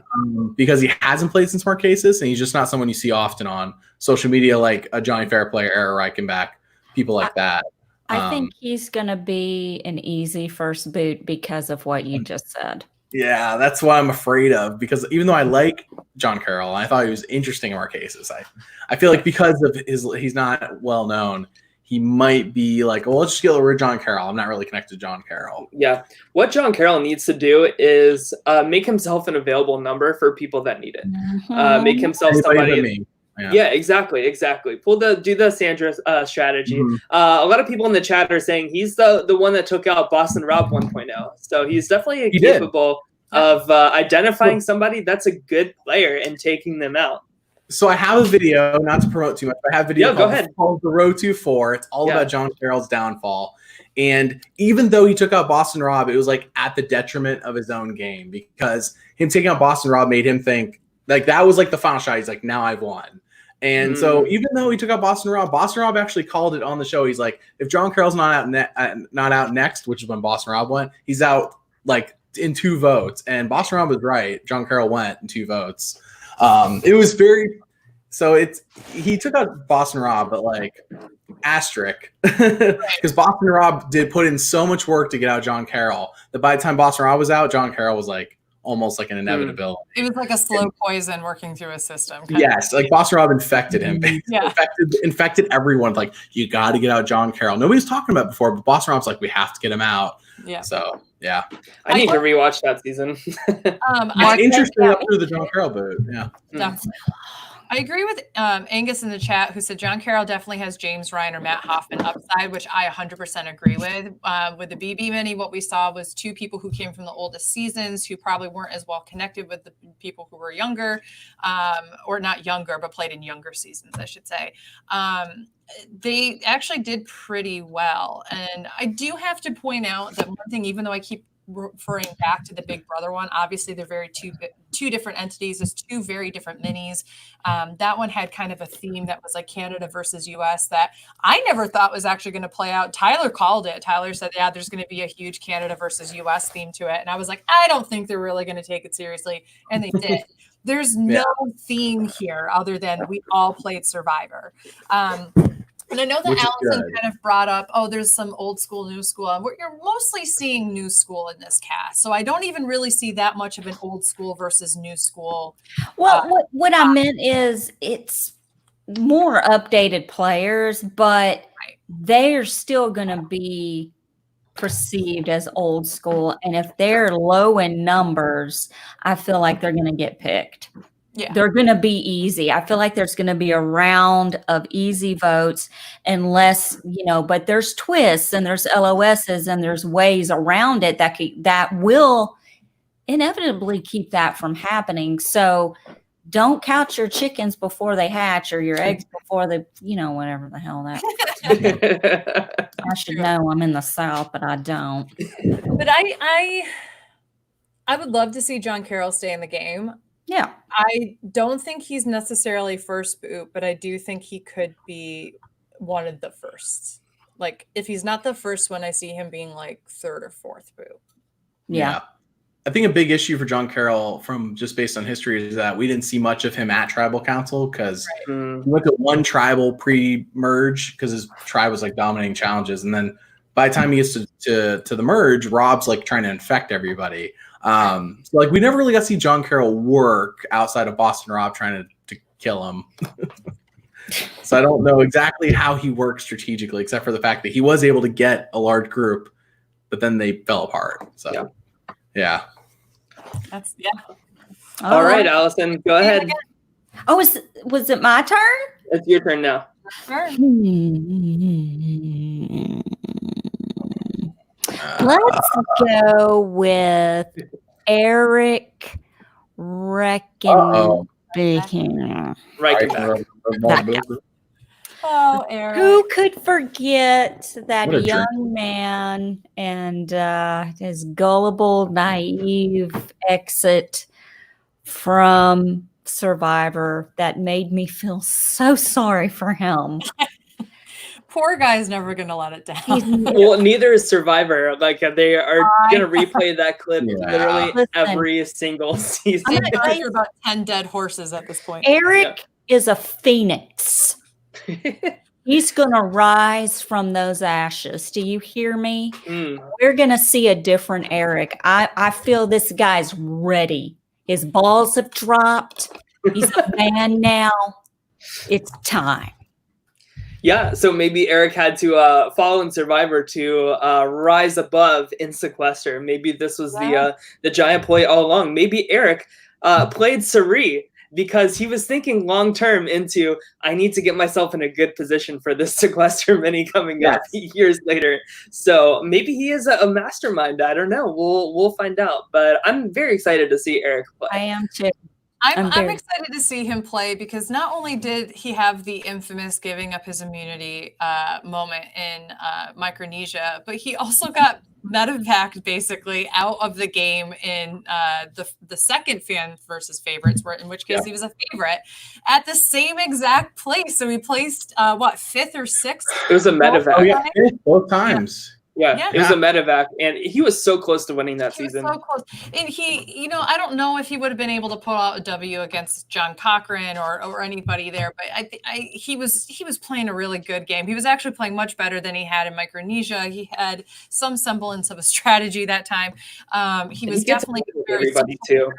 because he hasn't played since Marquesas, and he's just not someone you see often on social media like a Jonny Fairplay or Erik Record, people like that. I think he's going to be an easy first boot because of what you just said. Yeah, that's what I'm afraid of, because even though I like John Carroll, I thought he was interesting in Marquesas. I feel like because of he's not well known, he might be like, well, let's just get over John Carroll. I'm not really connected to John Carroll. Yeah. What John Carroll needs to do is make himself an available number for people that need it. Make himself somebody. Yeah, exactly. Do the Sandra strategy. A lot of people in the chat are saying he's the one that took out Boston Rob 1.0. So he's definitely capable of identifying somebody that's a good player and taking them out. So I have a video, not to promote too much, but I have a video called The Road to 4. It's all about John Carroll's downfall. And even though he took out Boston Rob, it was like at the detriment of his own game, because him taking out Boston Rob made him think like that was like the final shot. He's like, now I've won. And so even though he took out Boston Rob actually called it on the show. He's like, if John Carroll's not out next, which is when Boston Rob went, he's out like in 2 votes. And Boston Rob was right. John Carroll went in 2 votes. It was very he took out Boston Rob, but like asterisk, because Boston Rob did put in so much work to get out John Carroll that by the time Boston Rob was out, John Carroll was like almost like an inevitability. It was like a slow poison working through his system. Yes, like Boston Rob infected him. Yeah. infected everyone. Like, you got to get out John Carroll. Nobody's talking about it before, but Boston Rob's like, we have to get him out. Yeah. So yeah, I need to rewatch that season. It's interesting up through the John Carroll boot. Yeah. Definitely. I agree with Angus in the chat, who said John Carroll definitely has James Ryan or Matt Hoffman upside, which I 100% agree with. With the BB Mini, what we saw was 2 people who came from the oldest seasons who probably weren't as well connected with the people who were younger, or not younger, but played in younger seasons, I should say. They actually did pretty well. And I do have to point out that one thing, even though I keep referring back to the Big Brother one, obviously they're two different entities. There's 2 very different minis. That one had kind of a theme that was like Canada versus US that I never thought was actually going to play out. Tyler called it. Tyler said, yeah, there's going to be a huge Canada versus US theme to it. And I was like, I don't think they're really going to take it seriously. And they did. There's no theme here other than we all played Survivor. And I know that Allison kind of brought up, there's some old school, new school. You're mostly seeing new school in this cast. So I don't even really see that much of an old school versus new school. Well, what I meant is it's more updated players, but they're still going to be perceived as old school. And if they're low in numbers, I feel like they're going to get picked. Yeah. They're going to be easy. I feel like there's going to be a round of easy votes unless, but there's twists and there's LOSs and there's ways around it that will inevitably keep that from happening. So don't couch your chickens before they hatch or your eggs before they, whatever the hell that. I should know. I'm in the South, but I don't. But I would love to see John Carroll stay in the game. Yeah. I don't think he's necessarily first boot, but I do think he could be one of the first. Like, if he's not the first one, I see him being like third or fourth boot. Yeah. I think a big issue for John Carroll, from just based on history, is that we didn't see much of him at Tribal Council because he went to one tribal pre-merge because his tribe was like dominating challenges, and then by the time he gets to the merge, Rob's like trying to infect everybody. So like we never really got to see John Carroll work outside of Boston Rob trying to kill him. So I don't know exactly how he works strategically, except for the fact that he was able to get a large group, but then they fell apart. So yeah. That's All right, Allison, go ahead. Oh, was it my turn? It's your turn now. Sure. Let's go with Erik Record. Oh, Erik. Who could forget that What a young man and his gullible, naive exit from Survivor that made me feel so sorry for him. Poor guy's never going to let it down. Well, neither is Survivor. Like they are going to replay that clip literally every single season. I'm not sure about 10 dead horses at this point. Erik is a phoenix. He's going to rise from those ashes. Do you hear me? We're going to see a different Erik. I feel this guy's ready. His balls have dropped. He's a man now. It's time. Yeah, so maybe Erik had to follow in Survivor to rise above in Sequester. Maybe this was the giant ploy all along. Maybe Erik played Sari because he was thinking long term into, I need to get myself in a good position for this Sequester mini coming up years later. So maybe he is a mastermind. I don't know. We'll find out. But I'm very excited to see Erik play. I am too. I'm excited to see him play because not only did he have the infamous giving up his immunity moment in Micronesia, but he also got medevaced basically out of the game in the second fan versus favorites, in which case he was a favorite at the same exact place. So he placed fifth or sixth? It was a medevac. Oh yeah, both times. Yeah, it was a medevac, and he was so close to winning that season. So close. And he, I don't know if he would have been able to pull out a W against John Cochran or anybody there, but he was playing a really good game. He was actually playing much better than he had in Micronesia. He had some semblance of a strategy that time. He was definitely everybody too.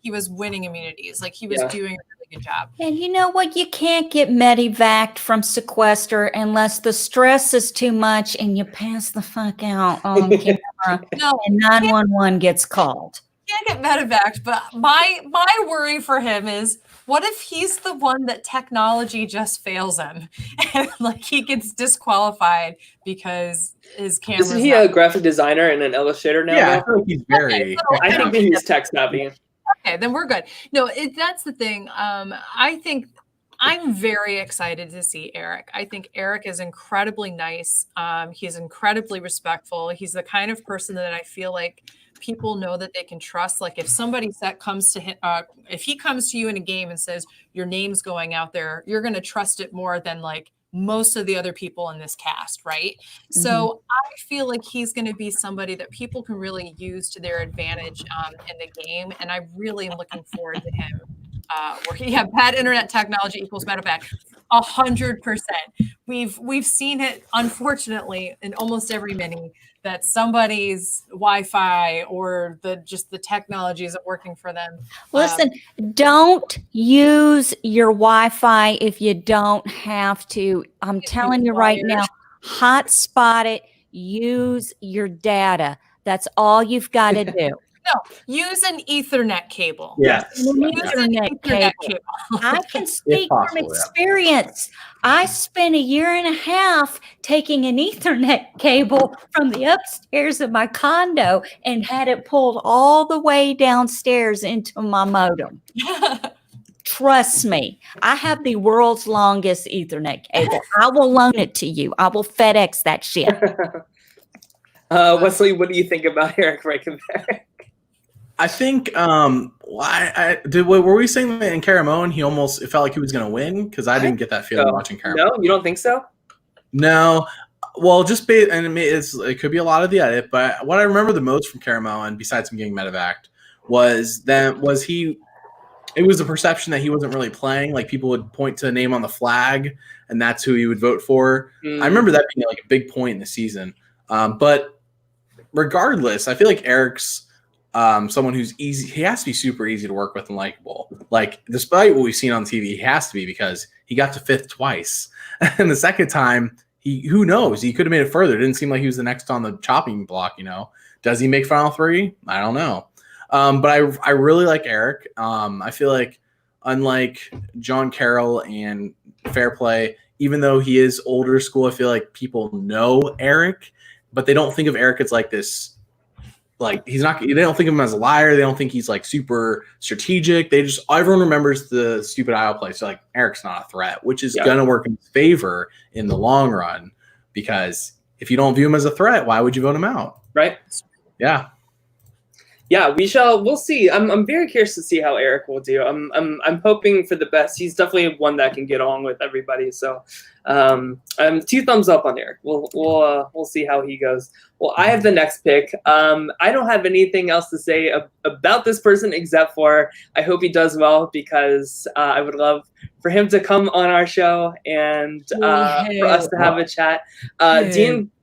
He was winning immunities. Like he was doing a really good job. And you know what? You can't get medevaced from Sequester unless the stress is too much and you pass the fuck out on camera and 911 gets called. Can't get medevaced, but my worry for him is, what if he's the one that technology just fails him and like he gets disqualified because his camera? Isn't he a graphic designer and an illustrator now? Yeah, I feel like he's very. I think he's tech savvy. Okay, then we're good. No, that's the thing. I think I'm very excited to see Erik. I think Erik is incredibly nice. He's incredibly respectful. He's the kind of person that I feel like people know that they can trust. Like if somebody comes to him, if he comes to you in a game and says your name's going out there, you're going to trust it more than like most of the other people in this cast, right? Mm-hmm. So I feel like he's going to be somebody that people can really use to their advantage in the game, and I really am looking forward to him. Where bad internet technology equals medevac, 100%. We've seen it, unfortunately, in almost every mini that somebody's Wi-Fi or the technology isn't working for them. Listen, don't use your Wi-Fi if you don't have to. I'm telling you right now, hotspot it. Use your data. That's all you've got to do. use an Ethernet cable. Yes. An Use an Ethernet Ethernet cable. cable. I can speak possible, from yeah. experience. I spent a year and a half taking an Ethernet cable from the upstairs of my condo and had it pulled all the way downstairs into my modem. Trust me, I have the world's longest Ethernet cable. I will loan it to you. I will FedEx that shit. Wesley, what do you think about Erik Record? I think were we saying that in Karishma it felt like he was going to win? Because I didn't get that feeling watching Karishma. No, you don't think so? No. Well, it could be a lot of the edit, but what I remember the most from Karishma, and besides him getting medevaced, it was the perception that he wasn't really playing. Like people would point to a name on the flag, and that's who he would vote for. I remember that being like a big point in the season. But regardless, I feel like Erik's someone who's easy. He has to be super easy to work with and likable. Like despite what we've seen on TV, he has to be because he got to 5th twice, and the second time, who knows? He could have made it further. It didn't seem like he was the next on the chopping block. Does he make Final 3? I don't know. But I really like Erik. I feel like unlike John Carroll and Fairplay, even though he is older school, I feel like people know Erik, but they don't think of Erik as like this. Like they don't think of him as a liar. They don't think he's like super strategic. Everyone remembers the stupid IO play. So like Erik's not a threat, which is going to work in his favor in the long run, because if you don't view him as a threat, why would you vote him out? Right. Yeah. Yeah, we'll see. I'm very curious to see how Erik will do. I'm hoping for the best. He's definitely one that can get along with everybody. So I'm 2 thumbs up on Erik. We'll see how he goes. Well, I have the next pick. I don't have anything else to say about this person except for I hope he does well, because I would love for him to come on our show and for us to have a chat.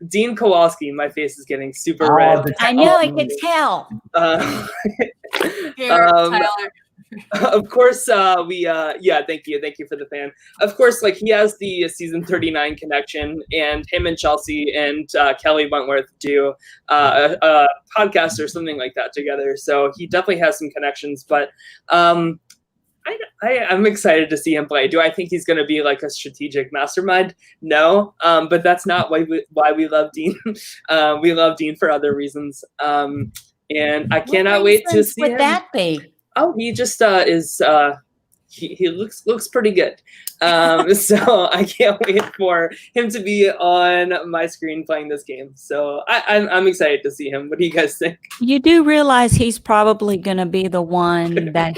Dean Kowalski, my face is getting super red. I know, I can tell. Tyler. Of course, thank you for the fan. Of course, like he has the season 39 connection, and him and Chelsea and Kelly Wentworth do a podcast or something like that together. So he definitely has some connections, but I'm excited to see him play. Do I think he's going to be like a strategic mastermind? No, but that's not why we love Dean. We love Dean for other reasons, and I cannot wait to see him. Would that be? Oh, he just is. He looks pretty good. So I can't wait for him to be on my screen playing this game. So I'm excited to see him. What do you guys think? You do realize he's probably going to be the one that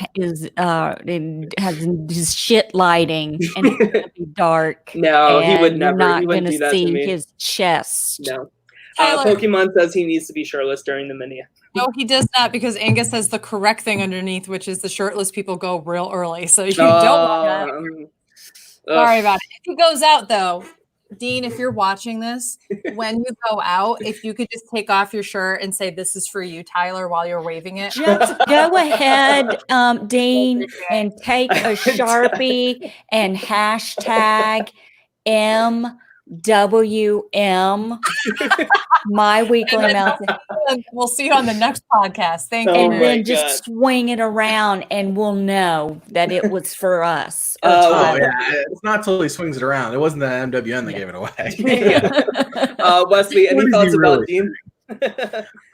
has his shit lighting and it's going to be dark. No, he would never. You're not He wouldn't going do that to see to me. his chest. No. Tyler. Pokemon says he needs to be shirtless during the mini. No, he does not, because Angus says the correct thing underneath, which is the shirtless people go real early. So you don't want that. Sorry about it. If he goes out, though, Dean, if you're watching this, when you go out, if you could just take off your shirt and say, "This is for you, Tyler," while you're waving it. Just go ahead, Dean, and take a Sharpie and hashtag MWM, my weekly meltdown. We'll see you on the next podcast. Thank you. And then just swing it around and we'll know that it was for us. Oh, yeah. It's not till he swings it around. It wasn't the MWN that gave it away. Wesley, any thoughts about Dean?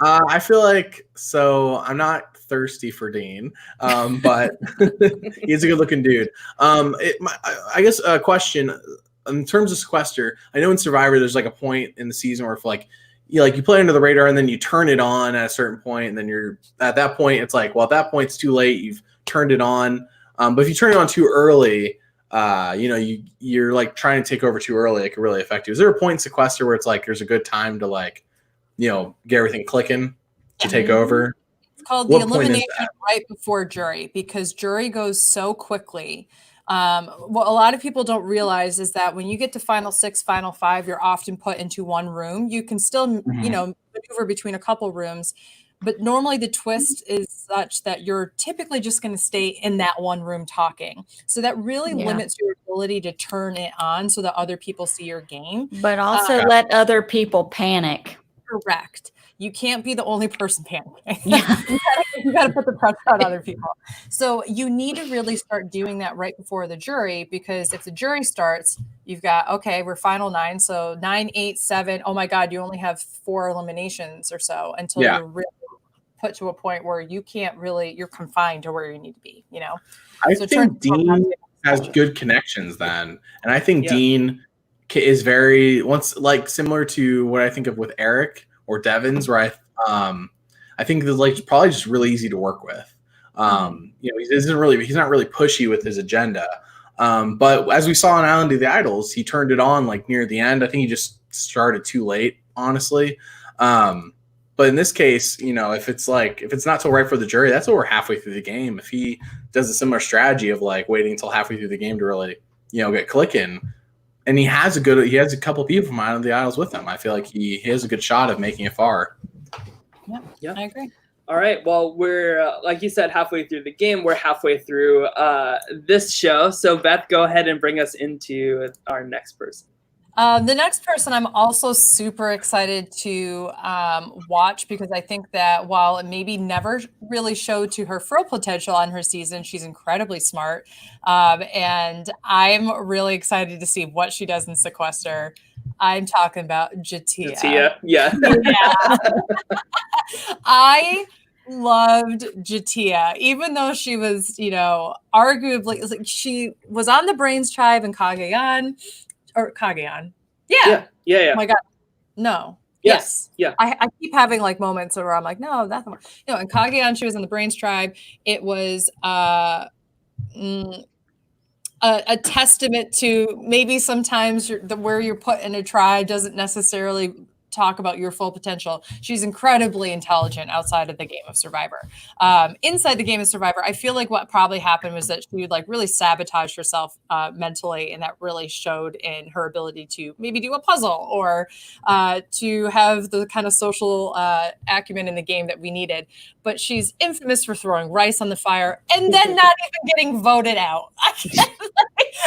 I feel like, I'm not thirsty for Dean, but he's a good looking dude. I guess a question. In terms of Sequester, I know in Survivor there's like a point in the season where if you play under the radar and then you turn it on at a certain point, and then you're at that point it's like, well, at that point it's too late. You've turned it on, but if you turn it on too early, you're like trying to take over too early. It could really affect you. Is there a point in Sequester where it's like there's a good time to get everything clicking to take over? It's called the elimination right before jury, because jury goes so quickly. What a lot of people don't realize is that when you get to final 6, final 5, you're often put into one room. You can still, maneuver between a couple rooms, but normally the twist is such that you're typically just going to stay in that one room talking. So that really limits your ability to turn it on so that other people see your game. But also let other people panic. Correct. you can't be the only person panicking. Yeah. You gotta put the pressure on other people. So you need to really start doing that right before the jury, because if the jury starts, you've got, okay, we're final 9. So 9, 8, 7. Oh my God, you only have 4 eliminations or so until you're really put to a point where you can't really, you're confined to where you need to be, you know? I think Dean has good connections then. And I think Dean is very, similar to what I think of with Erik or Devon's, where I think it's like probably just really easy to work with. He's not really pushy with his agenda. But as we saw in Island of the Idols, he turned it on like near the end. I think he just started too late, honestly. But in this case, if it's not till right for the jury, that's over halfway through the game. If he does a similar strategy of like waiting until halfway through the game to really, get clicking, and he has a couple people from Island of the Idols with him, I feel like he has a good shot of making it far. Yeah, I agree. All right. Well, we're, like you said, halfway through the game. We're halfway through this show. So, Beth, go ahead and bring us into our next person. The next person I'm also super excited to watch, because I think that while it maybe never really showed to her full potential on her season, she's incredibly smart. And I'm really excited to see what she does in Sequester. I'm talking about J'Tia. Yeah. I loved J'Tia, even though she was, arguably, like, she was on the Brains tribe in Cagayan. Yeah. Oh my God. No. Yes. Yeah. I keep having like moments where I'm like, no, that's the one. In Cagayan, she was in the Brains tribe. It was a testament to maybe sometimes where you're put in a tribe doesn't necessarily talk about your full potential. She's incredibly intelligent outside of the game of Survivor. Inside the game of Survivor, I feel like what probably happened was that she would like really sabotage herself mentally, and that really showed in her ability to maybe do a puzzle or to have the kind of social acumen in the game that we needed. But she's infamous for throwing rice on the fire and then not even getting voted out. I can't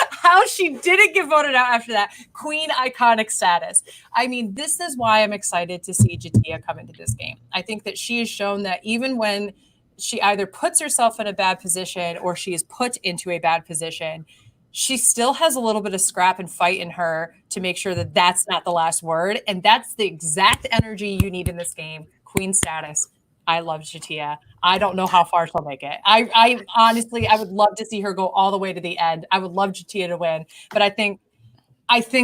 how she didn't get voted out after that. Queen iconic status. I mean, this is why I'm excited to see J'Tia come into this game. I think that she has shown that even when she either puts herself in a bad position or she is put into a bad position, she still has a little bit of scrap and fight in her to make sure that that's not the last word. And that's the exact energy you need in this game. Queen status. I love J'Tia. I don't know how far she'll make it. I honestly, I would love to see her go all the way to the end. I would love J'Tia to win, but I think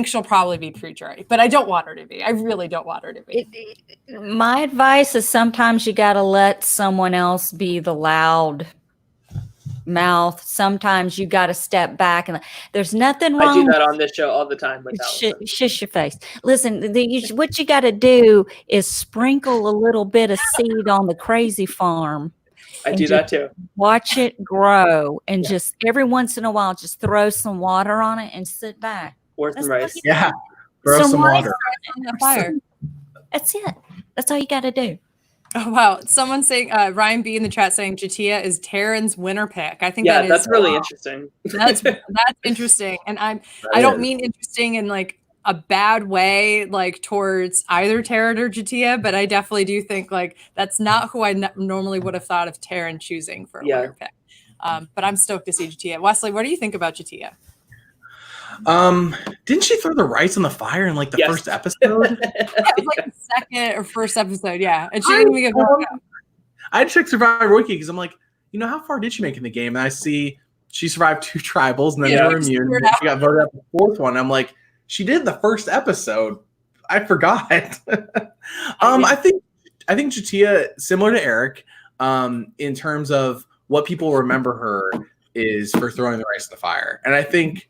she'll probably be pre-jury, but I don't want her to be. I really don't want her to be. My advice is sometimes you got to let someone else be the loud mouth. Sometimes you got to step back, and there's nothing wrong. I do that on this show all the time. Shush your face. Listen, what you got to do is sprinkle a little bit of seed on the crazy farm. I do that too. Watch it grow, and just every once in a while, just throw some water on it and sit back. Or some rice. Yeah, throw some water on the fire. That's it. That's all you got to do. Oh wow! Someone saying Ryan B in the chat saying J'Tia is Taryn's winner pick. I think that's really interesting. That's interesting, and I don't mean interesting in like a bad way, like towards either Taryn or J'Tia, but I definitely do think like that's not who I normally would have thought of Taryn choosing for a winner pick. But I'm stoked to see J'Tia. Wesley, what do you think about J'Tia? Didn't she throw the rice on the fire in like the first episode? It was like the second or first episode, and she didn't even get voted out. I checked Survivor Wiki because I'm like, how far did she make in the game? And I see she survived 2 tribals and then they were immune. And she got voted out the 4th one. I'm like, she did the first episode. I forgot. I think J'Tia, similar to Erik, in terms of what people remember her is for throwing the rice in the fire, and I think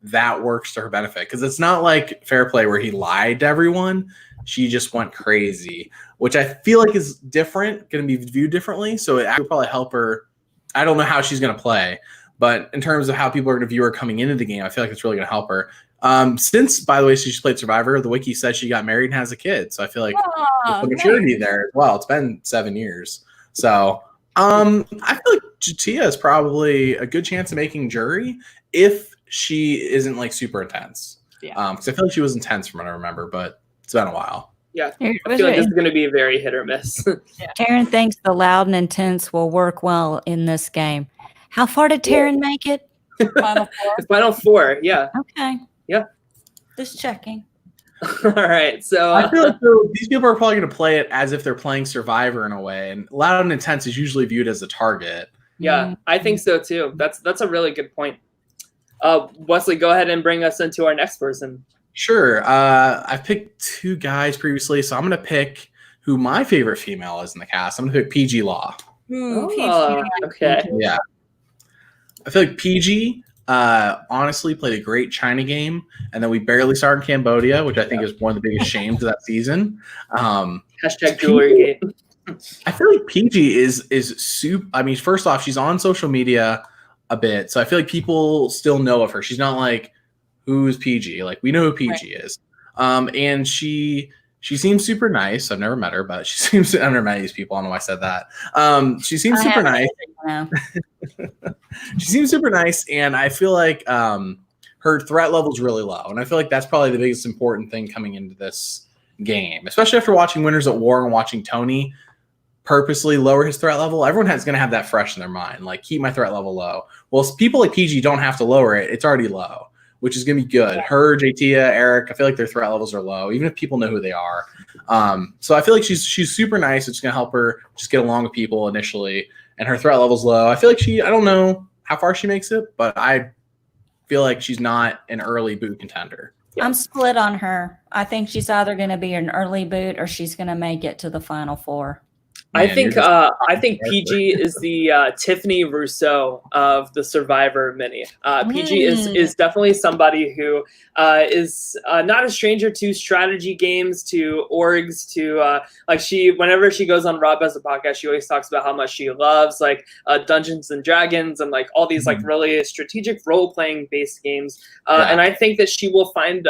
that works to her benefit because it's not like Fairplay where he lied to everyone. She just went crazy, which I feel like is going to be viewed differently. So it will probably help her. I don't know how she's going to play, but in terms of how people are going to view her coming into the game, I feel like it's really going to help her. Since, by the way, she's played Survivor, the wiki says she got married and has a kid. So I feel like there's maturity there as well. It's been 7 years. So I feel like J'Tia is probably a good chance of making jury if she isn't like super intense. Because I feel like she was intense from what I remember, but it's been a while. Yeah, I feel like this is going to be very hit or miss. Taryn thinks the loud and intense will work well in this game. How far did Taryn make it? Final four. Final four, yeah. Okay. Yeah. Just checking. All right, so I feel like these people are probably going to play it as if they're playing Survivor in a way, and loud and intense is usually viewed as a target. yeah, I think so too. That's a really good point. Wesley, go ahead and bring us into our next person. Sure. I've picked two guys previously, so I'm going to pick who my favorite female is in the cast. I'm going to pick PG Law. Okay. Yeah. I feel like PG honestly played a great China game, and then we barely started in Cambodia, which I think is one of the biggest shames of that season. Hashtag jewelry game. I feel like PG is super. I mean, first off, she's on social media a bit, so I feel like people still know of her. She's not like, who's PG? Like, we know who PG is. And she seems super nice. I've never met her, but she seems. I've never met these people. I don't know why I said that. She seems super nice. She seems super nice, and I feel like her threat level is really low. And I feel like that's probably the biggest important thing coming into this game, especially after watching Winners at War and watching Tony purposely lower his threat level. Everyone is going to have that fresh in their mind, like, keep my threat level low. Well, people like PG don't have to lower it. It's already low, which is going to be good. Her, JT, Eric, I feel like their threat levels are low, even if people know who they are. So I feel like she's super nice. It's going to help her just get along with people initially, and her threat level's low. I feel like I don't know how far she makes it, but I feel like she's not an early boot contender. Yeah. I'm split on her. I think she's either going to be an early boot or she's going to make it to the final four. I think PG is the Tiffany Rousseau of the Survivor mini. PG is definitely somebody who is not a stranger to strategy games, to orgs, to whenever she goes on Rob as a podcast, she always talks about how much she loves like Dungeons and Dragons and like all these like really strategic role playing based games. And I think that she will find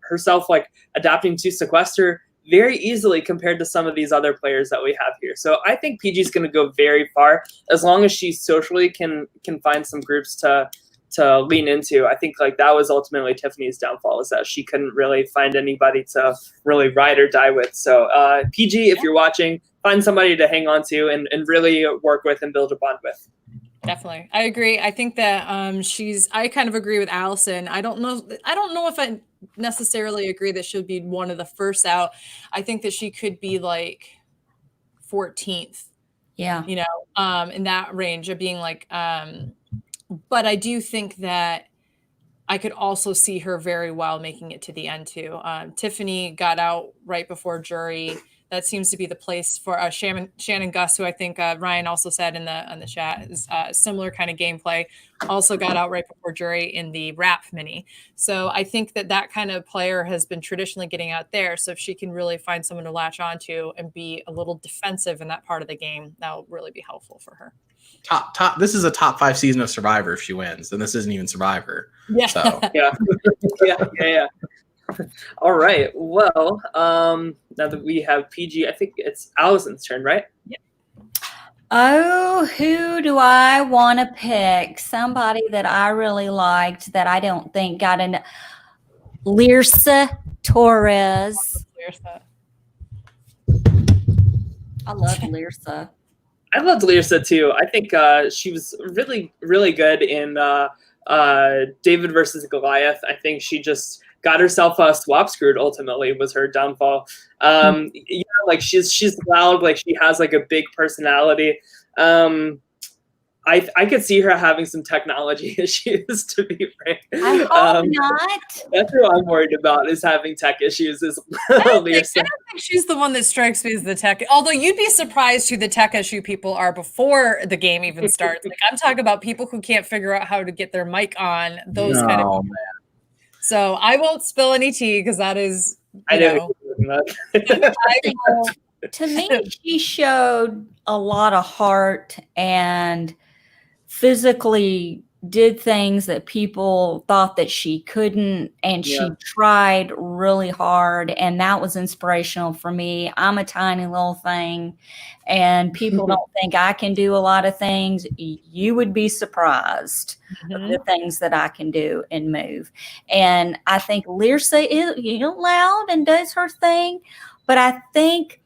herself like adapting to Sequester very easily compared to some of these other players that we have here. So I think PG is going to go very far as long as she socially can find some groups to lean into. I think like that was ultimately Tiffany's downfall, is that she couldn't really find anybody to really ride or die with. So PG, if you're watching, find somebody to hang on to and really work with and build a bond with. Definitely. I agree. I think that I kind of agree with Allison. I don't know if I necessarily agree that she'll be one of the first out. I think that she could be like 14th. Yeah. You know, in that range of being like, but I do think that I could also see her very well making it to the end too. Tiffany got out right before jury. That seems to be the place for Shannon Gus, who I think Ryan also said in the chat is similar kind of gameplay. Also got out right before jury in the rap mini. So I think that kind of player has been traditionally getting out there. So if she can really find someone to latch onto and be a little defensive in that part of the game, that will really be helpful for her. Top. This is a top 5 season of Survivor if she wins, and this isn't even Survivor. Yeah. So. Yeah. All right. Well, now that we have PG, I think it's Allison's turn, right? Yeah. Oh, who do I want to pick? Somebody that I really liked that I don't think got in. Lyrsa Torres. I love Lyrsa. I loved Lyrsa too. I think she was really, really good in David versus Goliath. I think she just got herself swap screwed. Ultimately, was her downfall. Like she's loud. Like she has like a big personality. I could see her having some technology issues, to be frank. I hope not. That's what I'm worried about, is having tech issues. I don't think she's the one that strikes me as the tech. Although you'd be surprised who the tech issue people are before the game even starts. Like, I'm talking about people who can't figure out how to get their mic on. Those kind of people. So I won't spill any tea because that is. To me, she showed a lot of heart and physically did things that people thought that she couldn't, and she tried really hard, and that was inspirational for me. I'm a tiny little thing, and people don't think I can do a lot of things. You would be surprised of the things that I can do and move. And I think Lyrsa is loud and does her thing, But I think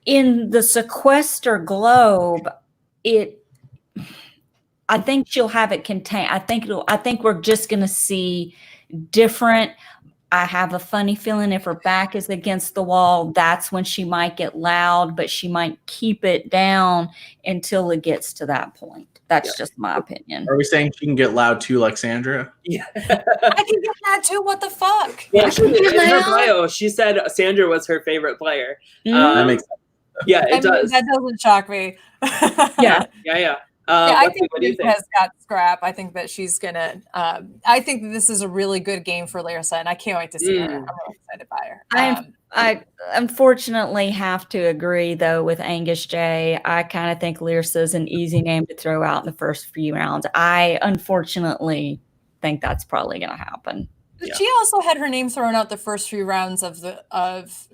in the Sequester globe, I think she'll have it contained. I think we're just going to see different. I have a funny feeling if her back is against the wall, that's when she might get loud, but she might keep it down until it gets to that point. That's just my opinion. Are we saying she can get loud too, like Sandra? Yeah. I can get that too. What the fuck? Yeah, in her bio, she said Sandra was her favorite player. That makes sense. Yeah, it does. That doesn't shock me. Yeah. I think what do you think? has got scrap. I think that she's gonna. I think that this is a really good game for Lyrsa, and I can't wait to see her. I'm really excited by her. I unfortunately have to agree though with Angus J. I kind of think Lyrsa is an easy name to throw out in the first few rounds. I unfortunately think that's probably going to happen. But she also had her name thrown out the first few rounds of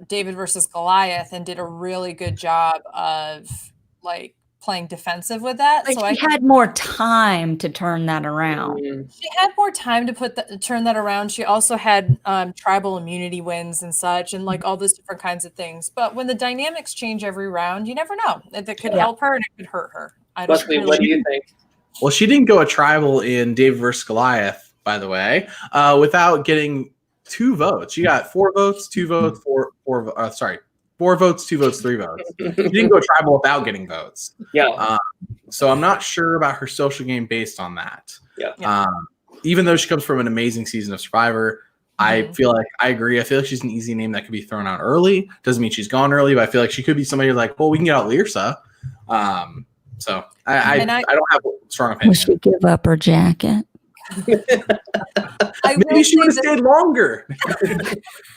David versus Goliath, and did a really good job of like playing defensive with that. But so she had more time to turn that around. She had more time to turn that around. She also had tribal immunity wins and such, and like all those different kinds of things. But when the dynamics change every round, you never know. That could help her and it could hurt her. Leslie, what do you think? Well, she didn't go a tribal in David versus Goliath, by the way, without getting 2 votes. She got 4 votes, 2 votes, 4 votes, 2 votes, 3 votes. She didn't go tribal without getting votes. Yeah. So I'm not sure about her social game based on that. Yeah. Even though she comes from an amazing season of Survivor, I feel like I agree. I feel like she's an easy name that could be thrown out early. Doesn't mean she's gone early, but I feel like she could be somebody like, well, we can get out Lyrsa. So I don't have a strong opinion. Will she give up her jacket? Maybe she would have stayed longer.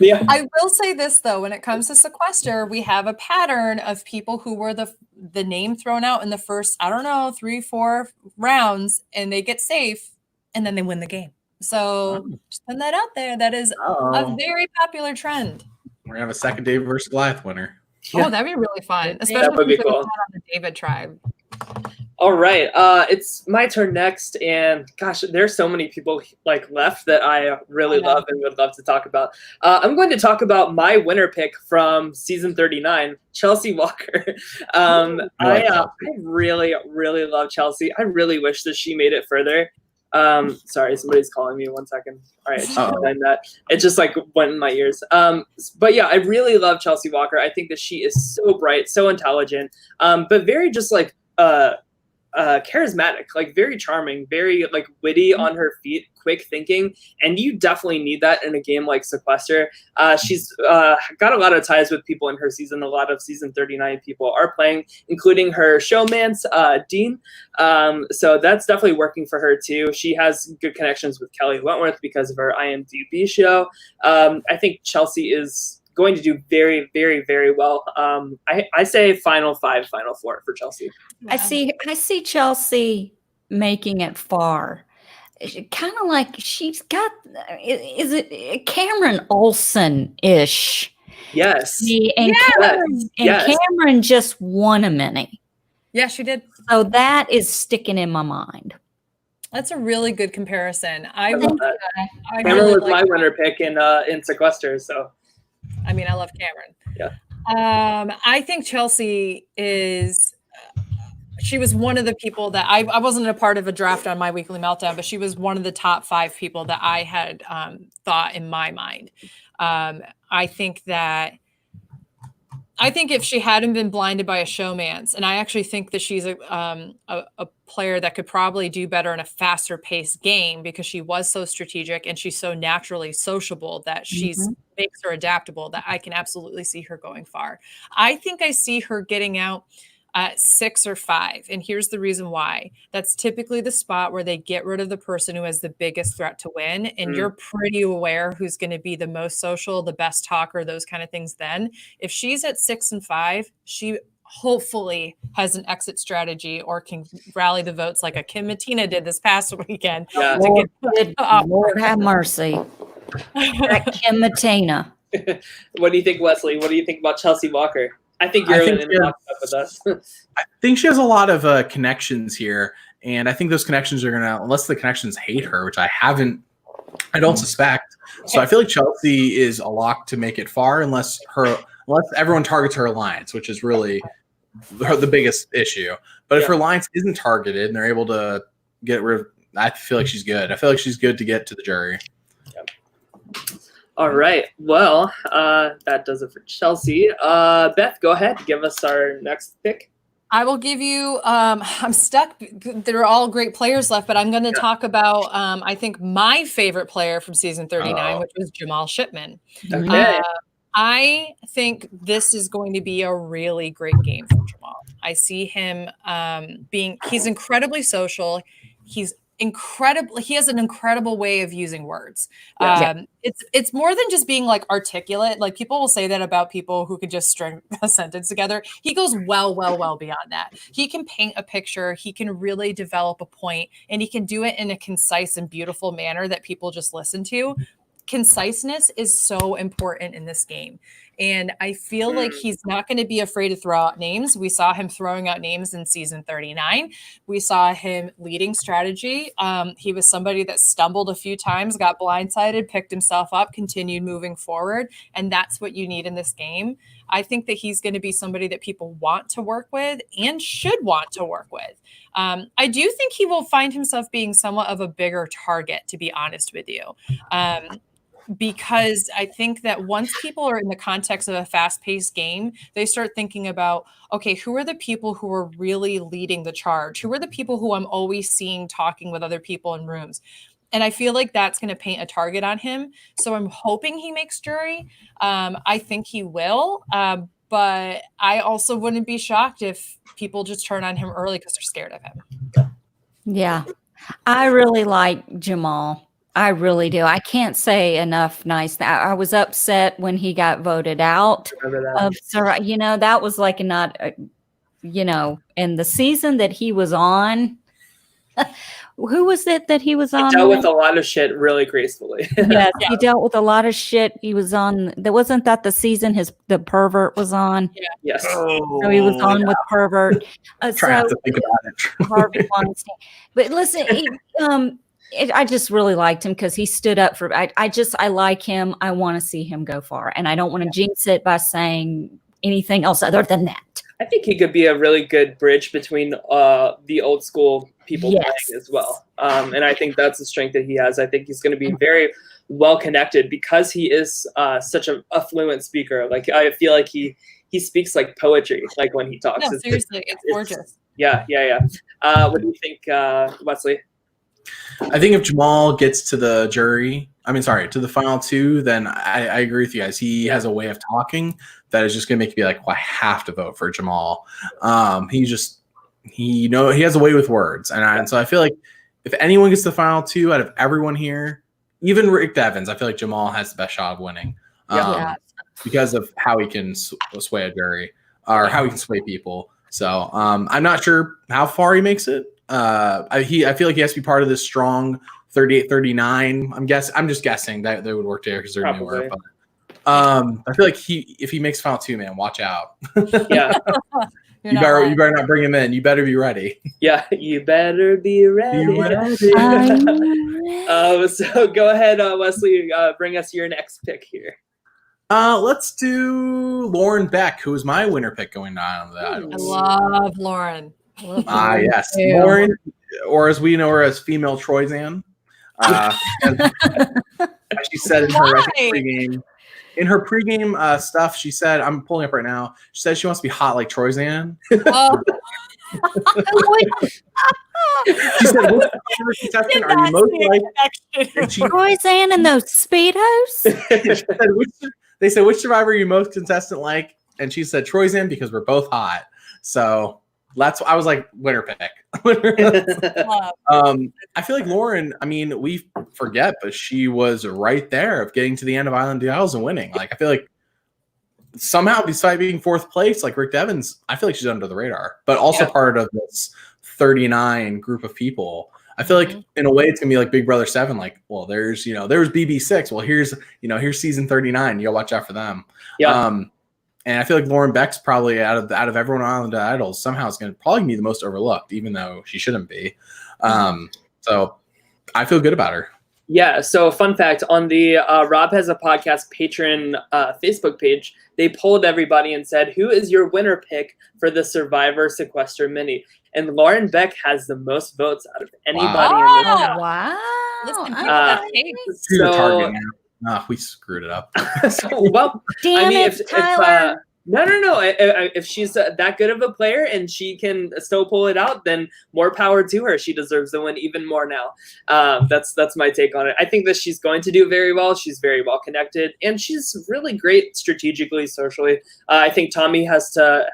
Yeah. I will say this though, when it comes to Sequester, we have a pattern of people who were the name thrown out in the first, 3-4 rounds, and they get safe, and then they win the game. So just putting that out there. That is a very popular trend. We're gonna have a second David versus Goliath winner. Oh, that'd be really fun, especially that would be if it was cool. on the David tribe. All right, it's my turn next, and gosh, there's so many people like left that I really love and would love to talk about. I'm going to talk about my winner pick from season 39, Chelsea Walker. I really, really love Chelsea. I really wish that she made it further. Sorry, somebody's calling me. 1 second. All right, that it just like went in my ears. But yeah, I really love Chelsea Walker. I think that she is so bright, so intelligent, but very just like charismatic, like very charming, very like witty on her feet, quick thinking, and you definitely need that in a game like Sequester. She's got a lot of ties with people in her season. A lot of season 39 people are playing, including her showmance, Dean. So that's definitely working for her too. She has good connections with Kelly Wentworth because of her IMDb show. I think Chelsea is going to do very, very, very well. I say final 5, final 4 for Chelsea. I see Chelsea making it far. Kind of like she's got, is it Cameron Olsen-ish? Yes. Cameron just won a mini. Yeah, she did. So that is sticking in my mind. That's a really good comparison. I love that. Cameron was my winner pick in Sequester, so. I mean, I love Cameron. Yeah. I think Chelsea is. She was one of the people that I wasn't a part of a draft on my weekly meltdown, but she was one of the top 5 people that I had thought in my mind. I think if she hadn't been blinded by a showmance, and I actually think that she's a player that could probably do better in a faster paced game because she was so strategic and she's so naturally sociable that makes her adaptable, that I can absolutely see her going far. I think I see her getting out at 6 or 5. And here's the reason why. That's typically the spot where they get rid of the person who has the biggest threat to win. And you're pretty aware who's going to be the most social, the best talker, those kind of things. Then if she's at 6 and 5, she hopefully has an exit strategy or can rally the votes like a Kim Matina did this past weekend. Yeah. Lord have mercy. That Kim Matina. What do you think, Wesley? What do you think about Chelsea Walker? I think you're going to talk up with us. I think she has a lot of connections here, and I think those connections are going to, unless the connections hate her, which I don't suspect. So I feel like Chelsea is a lock to make it far, unless unless everyone targets her alliance, which is really the biggest issue. But if her alliance isn't targeted and they're able to get rid of, I feel like she's good. I feel like she's good to get to the jury. Yep. All right. Well, that does it for Chelsea. Beth, go ahead. Give us our next pick. I will give you, I'm stuck. There are all great players left, but I'm going to talk about, I think, my favorite player from season 39, which was Jamal Shipman. Okay. I think this is going to be a really great game for Jamal. I see him he's incredibly social. He's incredible. He has an incredible way of using words. It's more than just being like articulate. Like people will say that about people who could just string a sentence together. He goes well beyond that. He can paint a picture. He can really develop a point, and he can do it in a concise and beautiful manner that people just listen to. Conciseness is so important in this game. And I feel like he's not going to be afraid to throw out names. We saw him throwing out names in season 39. We saw him leading strategy. He was somebody that stumbled a few times, got blindsided, picked himself up, continued moving forward. And that's what you need in this game. I think that he's going to be somebody that people want to work with and should want to work with. I do think he will find himself being somewhat of a bigger target, to be honest with you. Because I think that once people are in the context of a fast-paced game, they start thinking about, okay, who are the people who are really leading the charge? Who are the people who I'm always seeing talking with other people in rooms? And I feel like that's going to paint a target on him. So I'm hoping he makes jury. I think he will. But I also wouldn't be shocked if people just turn on him early because they're scared of him. Yeah. I really like Jamal. I really do. I can't say enough nice. I was upset when he got voted out. That was like not, in the season that he was on. Who was it that he was on? He dealt with a lot of shit really gracefully. Yes, he dealt with a lot of shit. He was on. Wasn't that the season the pervert was on? Yeah. Yes. So he was on with pervert. Trying to think about it. Harvey Weinstein. But listen, I just really liked him because he stood up for. I like him. I want to see him go far, and I don't want to jinx it by saying anything else other than that. I think he could be a really good bridge between the old school people playing as well. And I think that's the strength that he has. I think he's going to be very well connected because he is such a fluent speaker. Like I feel like he speaks like poetry, like when he talks. No, seriously, it's gorgeous. Yeah. What do you think, Wesley? I think if Jamal gets to the to the final two, then I agree with you guys. He has a way of talking that is just going to make you be like, well, I have to vote for Jamal. He has a way with words. And so I feel like if anyone gets to the final two out of everyone here, even Rick Devins, I feel like Jamal has the best shot of winning because of how he can sway a jury or how he can sway people. So I'm not sure how far he makes it. I feel like he has to be part of this strong 38-39. I'm just guessing that they would work there because they're newer. But I feel like if he makes final two, man, watch out. Yeah. You better not bring him in. You better be ready. Yeah, you better be ready. So go ahead, Wesley. Bring us your next pick here. Let's do Lauren Beck, who is my winner pick going on the Idols. I love Lauren. Yes, Lauren, or as we know her as female Troyzan. She said in her pregame. In her pregame stuff, she said, I'm pulling up right now. She said she wants to be hot like Troyzan. She said, which contestant are you most like? Troyzan and those Speedos? They said, which survivor are you most contestant like? And she said, Troyzan, because we're both hot. So I was like, winner pick. I feel like Lauren, we forget, but she was right there of getting to the end of Island Duels and winning. Like, I feel like somehow, despite being fourth place, like Rick Devins, I feel like she's under the radar, but also part of this 39 group of people. I feel like in a way it's gonna be like Big Brother 7. Like, well, there's BB6. Well, here's season 39. You gotta watch out for them. Yeah. And I feel like Lauren Beck's probably out of everyone on the Idols somehow is going to probably be the most overlooked, even though she shouldn't be. So I feel good about her. Yeah, so fun fact, on the Rob Has a Podcast patron Facebook page, they polled everybody and said, who is your winner pick for the Survivor Sequester Mini? And Lauren Beck has the most votes out of anybody in this Wow. chat. Wow. Listen, people Okay. have taste. She's a target now. We screwed it up. Well, Damn I mean, it, Tyler. no. If she's that good of a player and she can still pull it out, then more power to her. She deserves the win even more now. That's my take on it. I think that she's going to do very well. She's very well connected, and she's really great strategically, socially. I think Tommy has a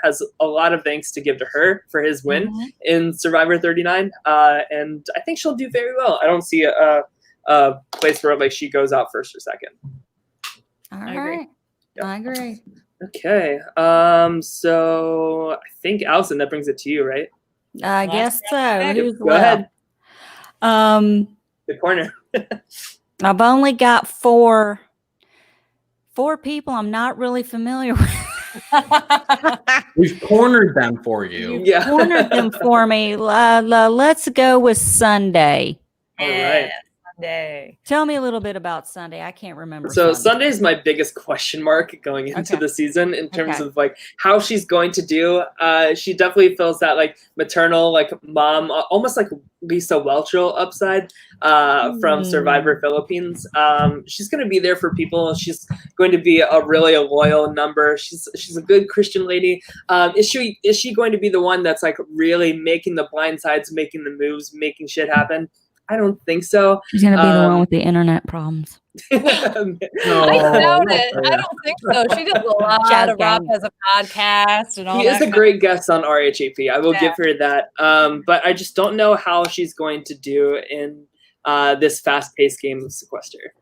lot of thanks to give to her for his win in Survivor 39, and I think she'll do very well. I don't see a place where like she goes out first or second. All I agree. right. Yep. I agree. Okay. So I think Allison, that brings it to you, right? I guess so. Who's Go ahead. Um, The corner. I've only got four people I'm not really familiar with. We've cornered them for you. Yeah. Cornered them for me. Let's go with Sunday. All right. Sunday. Tell me a little bit about Sunday. I can't remember. So Sunday. Sunday's my biggest question mark going into Okay. the season in terms Okay. of like how she's going to do. She definitely feels that like maternal, like mom, almost like Lisa Welchel upside from Survivor Philippines. She's going to be there for people. She's going to be a loyal number. She's a good Christian lady. Is she going to be the one that's like really making the blind sides, making the moves, making shit happen? I don't think so. She's gonna be the one with the internet problems. No, I doubt it. I don't think so. She does a lot of Rob Has a Podcast and all She that. is a great guest on RHAP. I will Yeah. give her that. But I just don't know how she's going to do in this fast-paced game of Sequester.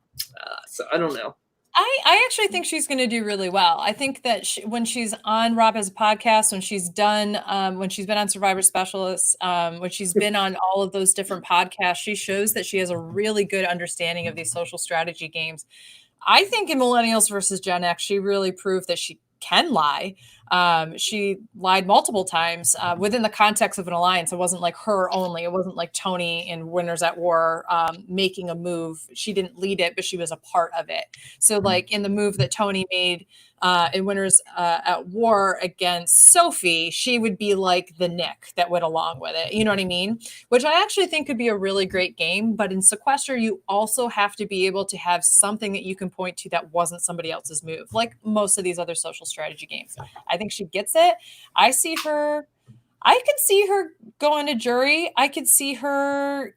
So I don't know. I actually think she's going to do really well. I think that when she's on Rob Has a Podcast, when she's done, when she's been on Survivor Specialists, when she's been on all of those different podcasts, she shows that she has a really good understanding of these social strategy games. I think in Millennials versus Gen X, she really proved that she can lie. She lied multiple times within the context of an alliance. It wasn't like her only. It wasn't like Tony in Winners at War making a move. She didn't lead it, but she was a part of it. So like in the move that Tony made in Winners at War against Sophie, she would be like the Nick that went along with it. You know what I mean? Which I actually think could be a really great game. But in Sequester, you also have to be able to have something that you can point to that wasn't somebody else's move, like most of these other social strategy games. I think she gets it. I could see her going to jury. I could see her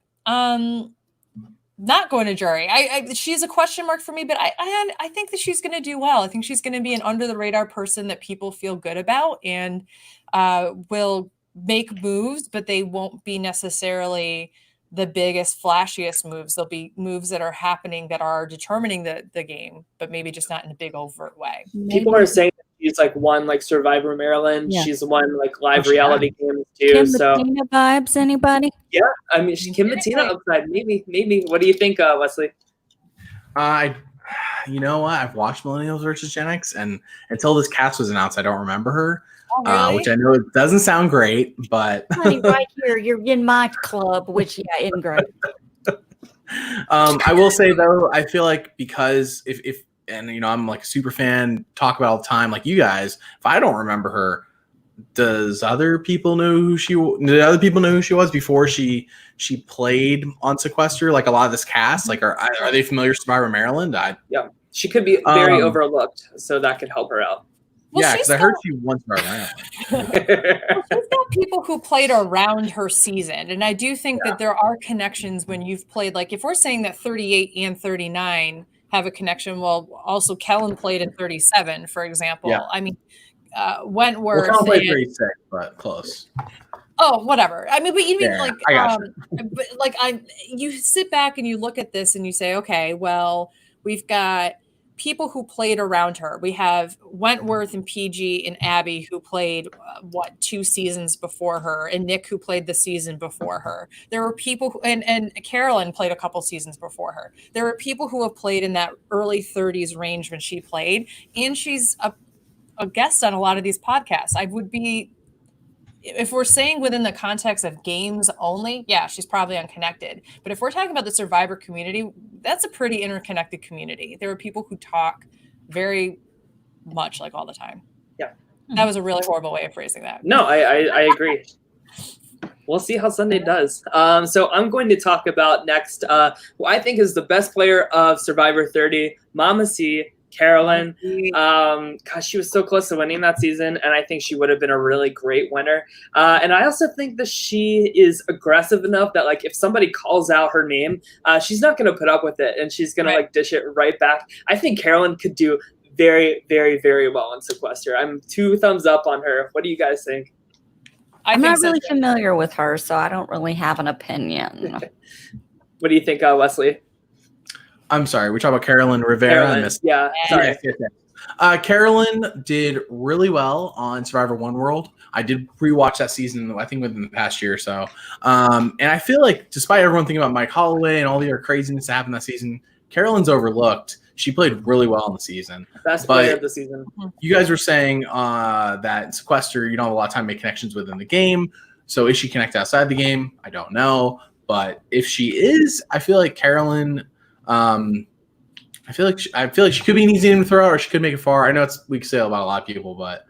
not going to jury. She's a question mark for me, but I think that she's going to do well. I think she's going to be an under the radar person that people feel good about and will make moves, but they won't be necessarily the biggest, flashiest moves. There'll be moves that are happening that are determining the game, but maybe just not in a big overt way. People are saying that she's like won like Survivor Maryland. Yeah. She's won like live reality games too. Kim So Bettina vibes, anybody? yeah, I mean, Kim Bettina upside, maybe. What do you think, Wesley? You know what? I've watched Millennials versus Gen X, and until this cast was announced, I don't rember her. Oh, really? Which I know it doesn't sound great, but Honey, right here, you're in my club, which isn't great. I will say though, I feel like because if and you know I'm like a super fan, talk about all the time, like you guys. If I don't remember her, do other people know who she was before she played on Sequester? Like a lot of this cast, like are they familiar with Survivor Maryland? Yeah, she could be very overlooked, so that could help her out. Well, yeah, she's because I heard she won Survivor Maryland. She's got people who played around her season. And I do think that there are connections when you've played, like if we're saying that 38 and 39 have a connection, well, also Kellen played in 37, for example. Yeah. I mean, Wentworth. Well, played 36, but close. Oh, whatever. I mean, but you mean Yeah, like, I got but like you sit back and you look at this and you say, okay, well, we've got people who played around her. We have Wentworth and PG and Abby who played 2 seasons before her, and Nick who played the season before her. There were people who, and Carolyn played a couple seasons before her. There were people who have played in that early 30s range when she played, and she's a guest on a lot of these podcasts. I would be, if we're saying within the context of games only, yeah, she's probably unconnected. But if we're talking about the Survivor community, that's a pretty interconnected community. There are people who talk very much like all the time. Yeah. That was a really horrible way of phrasing that. No, I agree. We'll see how Sunday does. So I'm going to talk about next who I think is the best player of Survivor 30, Mama C, Carolyn. Gosh, she was so close to winning that season, and I think she would have been a really great winner. And I also think that she is aggressive enough that, like, if somebody calls out her name, she's not going to put up with it, and she's going to like dish it right back. I think Carolyn could do very, very, very well in Sequester. I'm 2 thumbs up on her. What do you guys think? I'm not really familiar with her, so I don't really have an opinion. What do you think, Wesley? I'm sorry. We talk about Carolyn Rivera. Carolyn, yeah, sorry. Carolyn did really well on Survivor One World. I did rewatch that season, I think within the past year or so. And I feel like despite everyone thinking about Mike Holloway and all the other craziness that happened that season, Carolyn's overlooked. She played really well in the season. Best player of the season. You guys were saying that in Sequester, you don't have a lot of time to make connections within the game. So is she connected outside the game? I don't know. But if she is, I feel like Carolyn I feel like she could be an easy name to throw out, or she could make it far. I know it's weak sale about a lot of people, but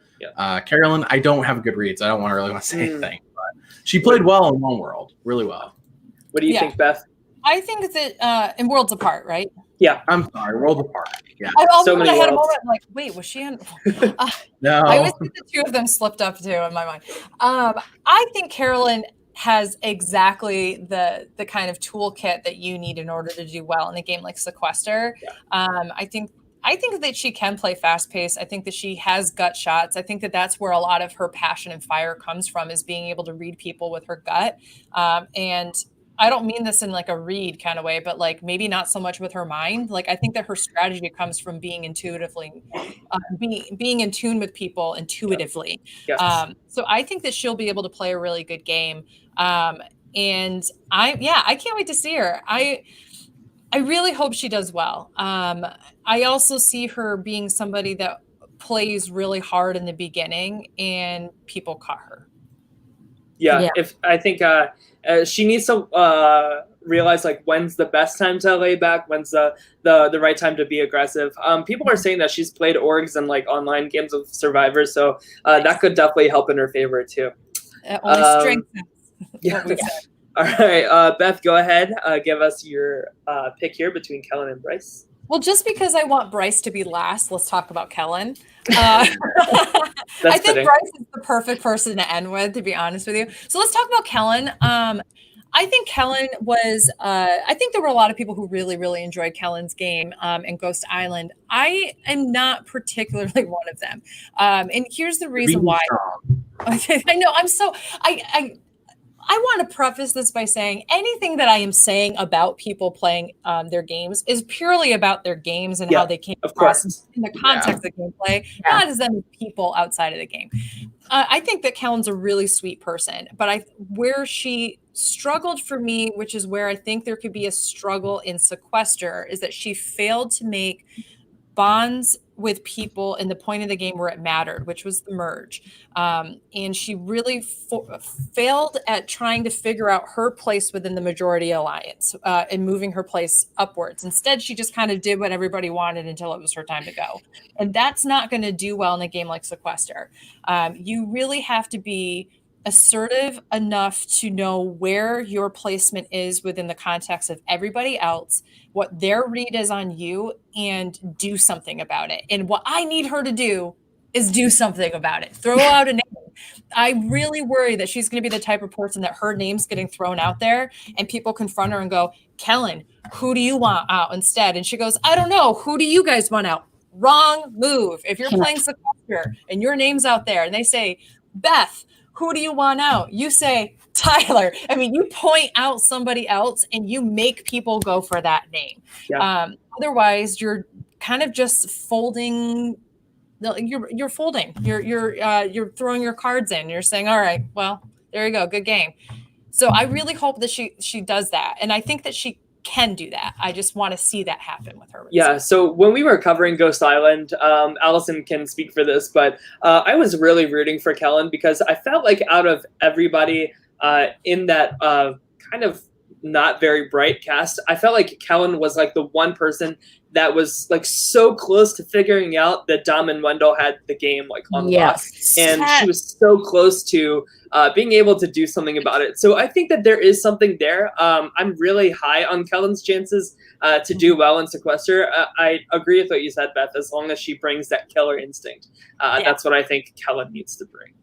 Carolyn, I don't have a good read, so I don't really want to say anything. But she played well in One World, really well. What do you think, Beth? I think that in Worlds Apart, right? Yeah. I'm sorry, Worlds Apart. Yeah. So many I had a worlds. moment like, wait, was she in? No. I always think the two of them slipped up too in my mind. I think Carolyn has exactly the kind of toolkit that you need in order to do well in a game like Sequester. Yeah. I think that she can play fast paced. I think that she has gut shots. I think that that's where a lot of her passion and fire comes from, is being able to read people with her gut. And I don't mean this in like a read kind of way, but like maybe not so much with her mind. Like I think that her strategy comes from being intuitively, being in tune with people intuitively. Yes. So I think that she'll be able to play a really good game. And I can't wait to see her. I really hope she does well. I also see her being somebody that plays really hard in the beginning and people caught her. Yeah. If I think she needs to realize like when's the best time to lay back, when's the right time to be aggressive. People are saying that she's played orgs and like online games of Survivor, so that could definitely help in her favor too. Only strengthens. Yeah. All right, Beth, go ahead. Give us your pick here between Kellen and Bryce. Well, just because I want Bryce to be last, let's talk about Kellen. I think fitting. Bryce is the perfect person to end with, to be honest with you. So let's talk about Kellen. I think Kellen was, I think there were a lot of people who really, really enjoyed Kellen's game in Ghost Island. I am not particularly one of them. And here's the reason why. I know, I want to preface this by saying anything that I am saying about people playing their games is purely about their games and how they came across in the context of gameplay, not as them people outside of the game. I think that Kellen's a really sweet person, but where she struggled for me, which is where I think there could be a struggle in Sequester, is that she failed to make bonds with people in the point of the game where it mattered, which was the merge. And she really failed at trying to figure out her place within the majority alliance and moving her place upwards. Instead, she just kind of did what everybody wanted until it was her time to go. And that's not going to do well in a game like Sequester. You really have to be assertive enough to know where your placement is within the context of everybody else, what their read is on you, and do something about it. And what I need her to do is do something about it. Throw out a name. I really worry that she's going to be the type of person that her name's getting thrown out there and people confront her and go, Kellen, who do you want out instead? And she goes, I don't know. Who do you guys want out? Wrong move. If you're playing Sequester and your name's out there and they say, Beth, who do you want out? You say Tyler. I mean, you point out somebody else and you make people go for that name. Yeah. Otherwise, you're kind of just folding. You're folding. You're throwing your cards in. You're saying, all right, well, there you go, good game. So I really hope that she does that, and I think that she can do that. I just want to see that happen with her. Yeah, so when we were covering Ghost Island, Allison can speak for this, but I was really rooting for Kellen because I felt like out of everybody in that kind of not very bright cast. I felt like Kellen was like the one person that was like so close to figuring out that Dom and Wendell had the game like on lock, and she was so close to being able to do something about it. So I think that there is something there. I'm really high on Kellen's chances to do well in Sequester. I agree with what you said, Beth. As long as she brings that killer instinct, that's what I think Kellen needs to bring.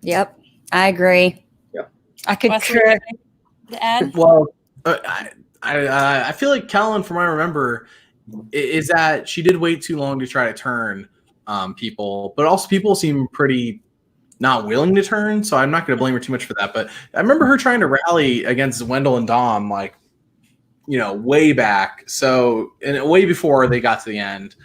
Yep, I agree. Yeah, I could to add? Well, I feel like Kellen, from what I remember, is that she did wait too long to try to turn people, but also people seem pretty not willing to turn, so I'm not going to blame her too much for that. But I remember her trying to rally against Wendell and Dom, like, way back. So, and way before they got to the end,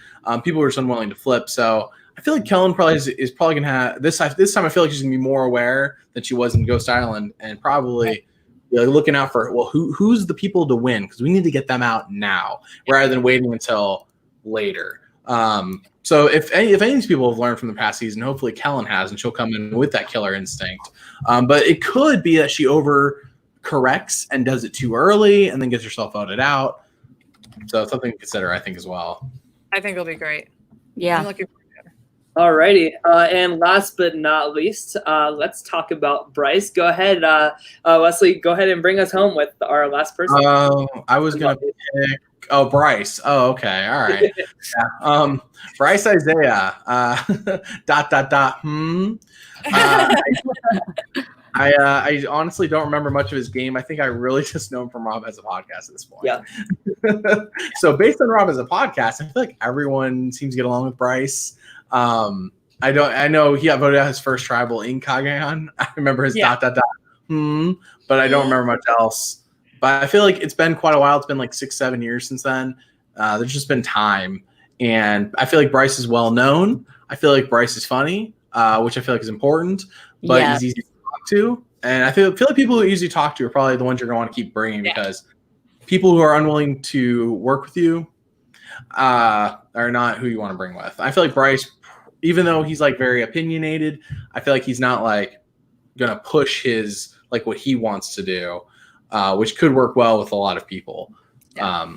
people were just unwilling to flip. So I feel like Kellen probably is probably going to have this time. I feel like she's going to be more aware than she was in Ghost Island, and probably looking out for, well, who's the people to win, because we need to get them out now rather than waiting until later. So if any of these people have learned from the past season, hopefully Kellen has, and she'll come in with that killer instinct. But it could be that she overcorrects and does it too early and then gets herself voted out. So it's something to consider, I think, as well. I think it'll be great. Yeah. I'm looking forward to it. Alrighty, and last but not least, let's talk about Bryce. Go ahead, Wesley. Go ahead and bring us home with our last person. I was gonna pick. Oh, Bryce. Oh, okay. All right. Yeah. Bryce Isaiah. I honestly don't remember much of his game. I think I really just know him from Rob Has a Podcast at this point. Yeah. So based on Rob Has a Podcast, I feel like everyone seems to get along with Bryce. I know he got voted out his first tribal in Cagayan. I remember his ... but I don't remember much else. But I feel like it's been quite a while. It's been like 6-7 years since then. There's just been time. And I feel like Bryce is well known. I feel like Bryce is funny, which I feel like is important, but he's easy to talk to. And I feel like people who are easy to talk to are probably the ones you're going to want to keep bringing, because people who are unwilling to work with you are not who you want to bring with. I feel like Bryce, even though he's like very opinionated, I feel like he's not like going to push his, like what he wants to do, which could work well with a lot of people. I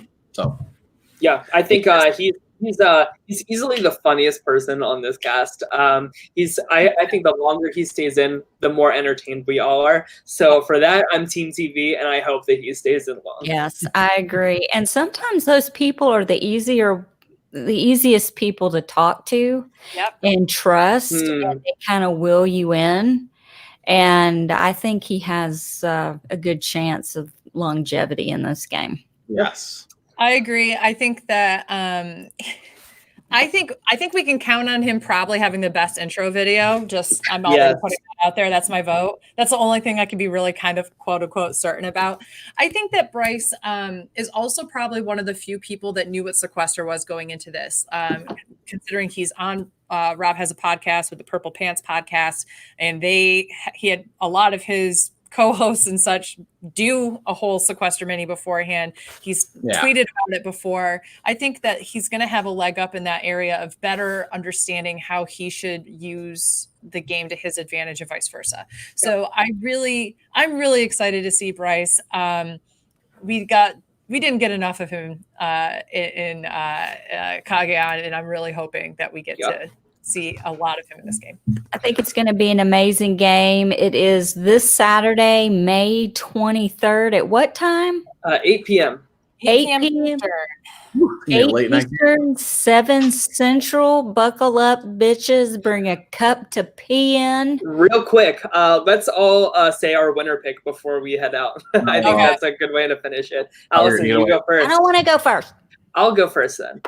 think he's easily the funniest person on this cast. I think the longer he stays in, the more entertained we all are. So for that, I'm Team TV, and I hope that he stays in long. Yes, I agree. And sometimes those people are the easiest people to talk to and trust, and they kind of will you in. And I think he has a good chance of longevity in this game. Yes. I agree. I think that I think we can count on him probably having the best intro video. Just I'm already putting that out there. That's my vote. That's the only thing I can be really kind of quote unquote certain about. I think that Bryce is also probably one of the few people that knew what Sequester was going into this, considering he's on Rob Has a Podcast with the Purple Pants podcast, and he had a lot of his co-hosts and such do a whole Sequester mini beforehand. He's tweeted about it before. I think that he's going to have a leg up in that area of better understanding how he should use the game to his advantage and vice versa. So I'm really excited to see Bryce. We didn't get enough of him in Cagayan, and I'm really hoping that we get to see a lot of him in this game. I think it's going to be an amazing game. It is this Saturday, May 23rd. At what time? 8 p.m. 8 p.m. 8 Eastern, 7 Central. Buckle up, bitches. Bring a cup to pee in. Real quick, let's all say our winner pick before we head out. I think that's a good way to finish it. Allison, you go first. I don't want to go first. I'll go first then.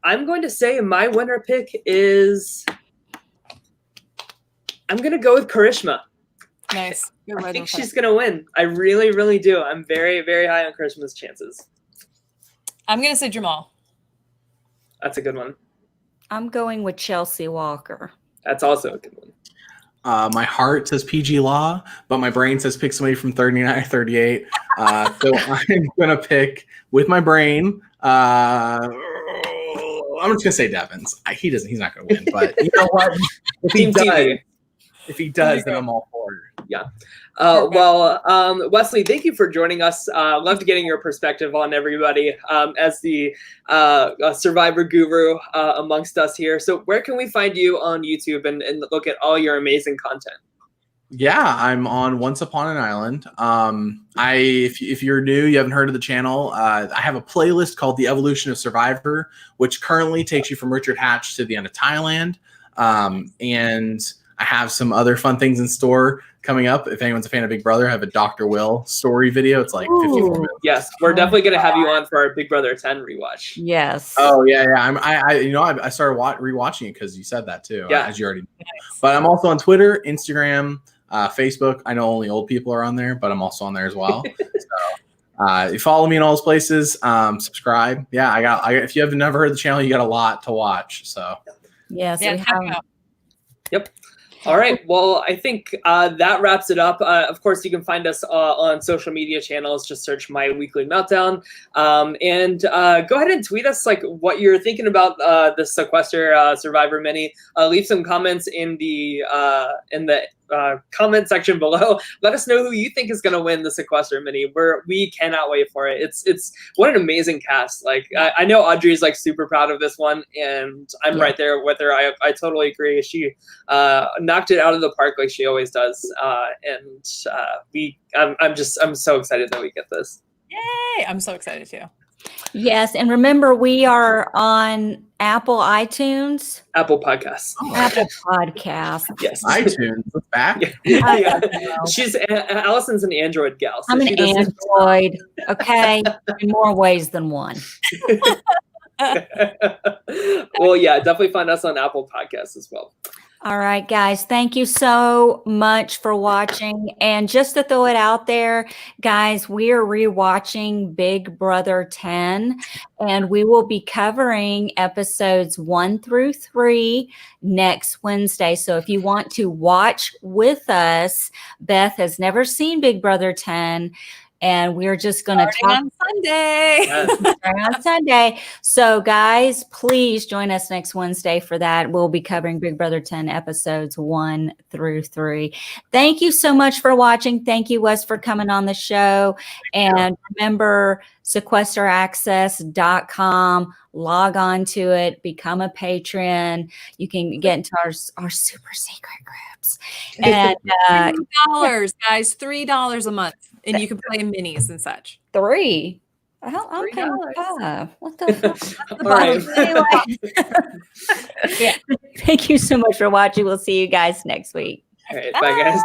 I'm going to say my winner pick is, I'm going to go with Karishma. Nice. I think she's going to win. I really, really do. I'm very, very high on Karishma's chances. I'm going to say Jamal. That's a good one. I'm going with Chelsea Walker. That's also a good one. My heart says PG Law, but my brain says pick somebody from 39 or 38. So I'm going to pick with my brain. I'm just gonna say Devins. He's not gonna win, but you know what? If he does, then I'm all for it. Yeah. Wesley, thank you for joining us. Love to getting your perspective on everybody as the Survivor guru amongst us here. So where can we find you on YouTube and look at all your amazing content? Yeah, I'm on Once Upon an Island. If you're new, you haven't heard of the channel, I have a playlist called The Evolution of Survivor, which currently takes you from Richard Hatch to the end of Thailand. And I have some other fun things in store coming up. If anyone's a fan of Big Brother, I have a Dr. Will story video. It's like 54 minutes. Yes, we're definitely going to have you on for our Big Brother 10 rewatch. Yes. Oh yeah. I started rewatching it because you said that too. Yeah. As you already know. But I'm also on Twitter, Instagram, Facebook. I know only old people are on there, but I'm also on there as well. So you follow me in all those places. Subscribe. Yeah, I got. If you have never heard of the channel, you got a lot to watch. So Yes. Yeah, we have. Yep. All right. Well, I think that wraps it up. Of course, you can find us on social media channels. Just search My Weekly Meltdown. And go ahead and tweet us like what you're thinking about the Sequester Survivor Mini. Leave some comments in the comment section below. Let us know who you think is going to win the Sequester Mini. We cannot wait for it. It's what an amazing cast. Like I know Audrey is like super proud of this one, and I'm right there with her. I totally agree. She knocked it out of the park like she always does. I'm so excited that we get this. Yay! I'm so excited too. Yes, and remember, we are on Apple iTunes. Apple Podcasts. Apple Podcasts. Yes. iTunes, look back. Yeah. Allison's an Android gal. So I'm an Android, okay, in more ways than one. Well, yeah, definitely find us on Apple Podcasts as well. All right, guys, thank you so much for watching. And just to throw it out there, guys, we are rewatching Big Brother 10, and we will be covering episodes 1 through 3 next Wednesday. So if you want to watch with us, Beth has never seen Big Brother 10. And we're just going to talk on Sunday. on Sunday. So, guys, please join us next Wednesday for that. We'll be covering Big Brother 10 episodes 1 through 3. Thank you so much for watching. Thank you, Wes, for coming on the show. And remember, sequesteraccess.com. Log on to it. Become a patron. You can get into our super secret groups. And $3, guys, $3 a month. And you can play in minis and such. 3. I'm paying $5. What the fuck? All right. Anyway. Thank you so much for watching. We'll see you guys next week. All right. Bye, guys.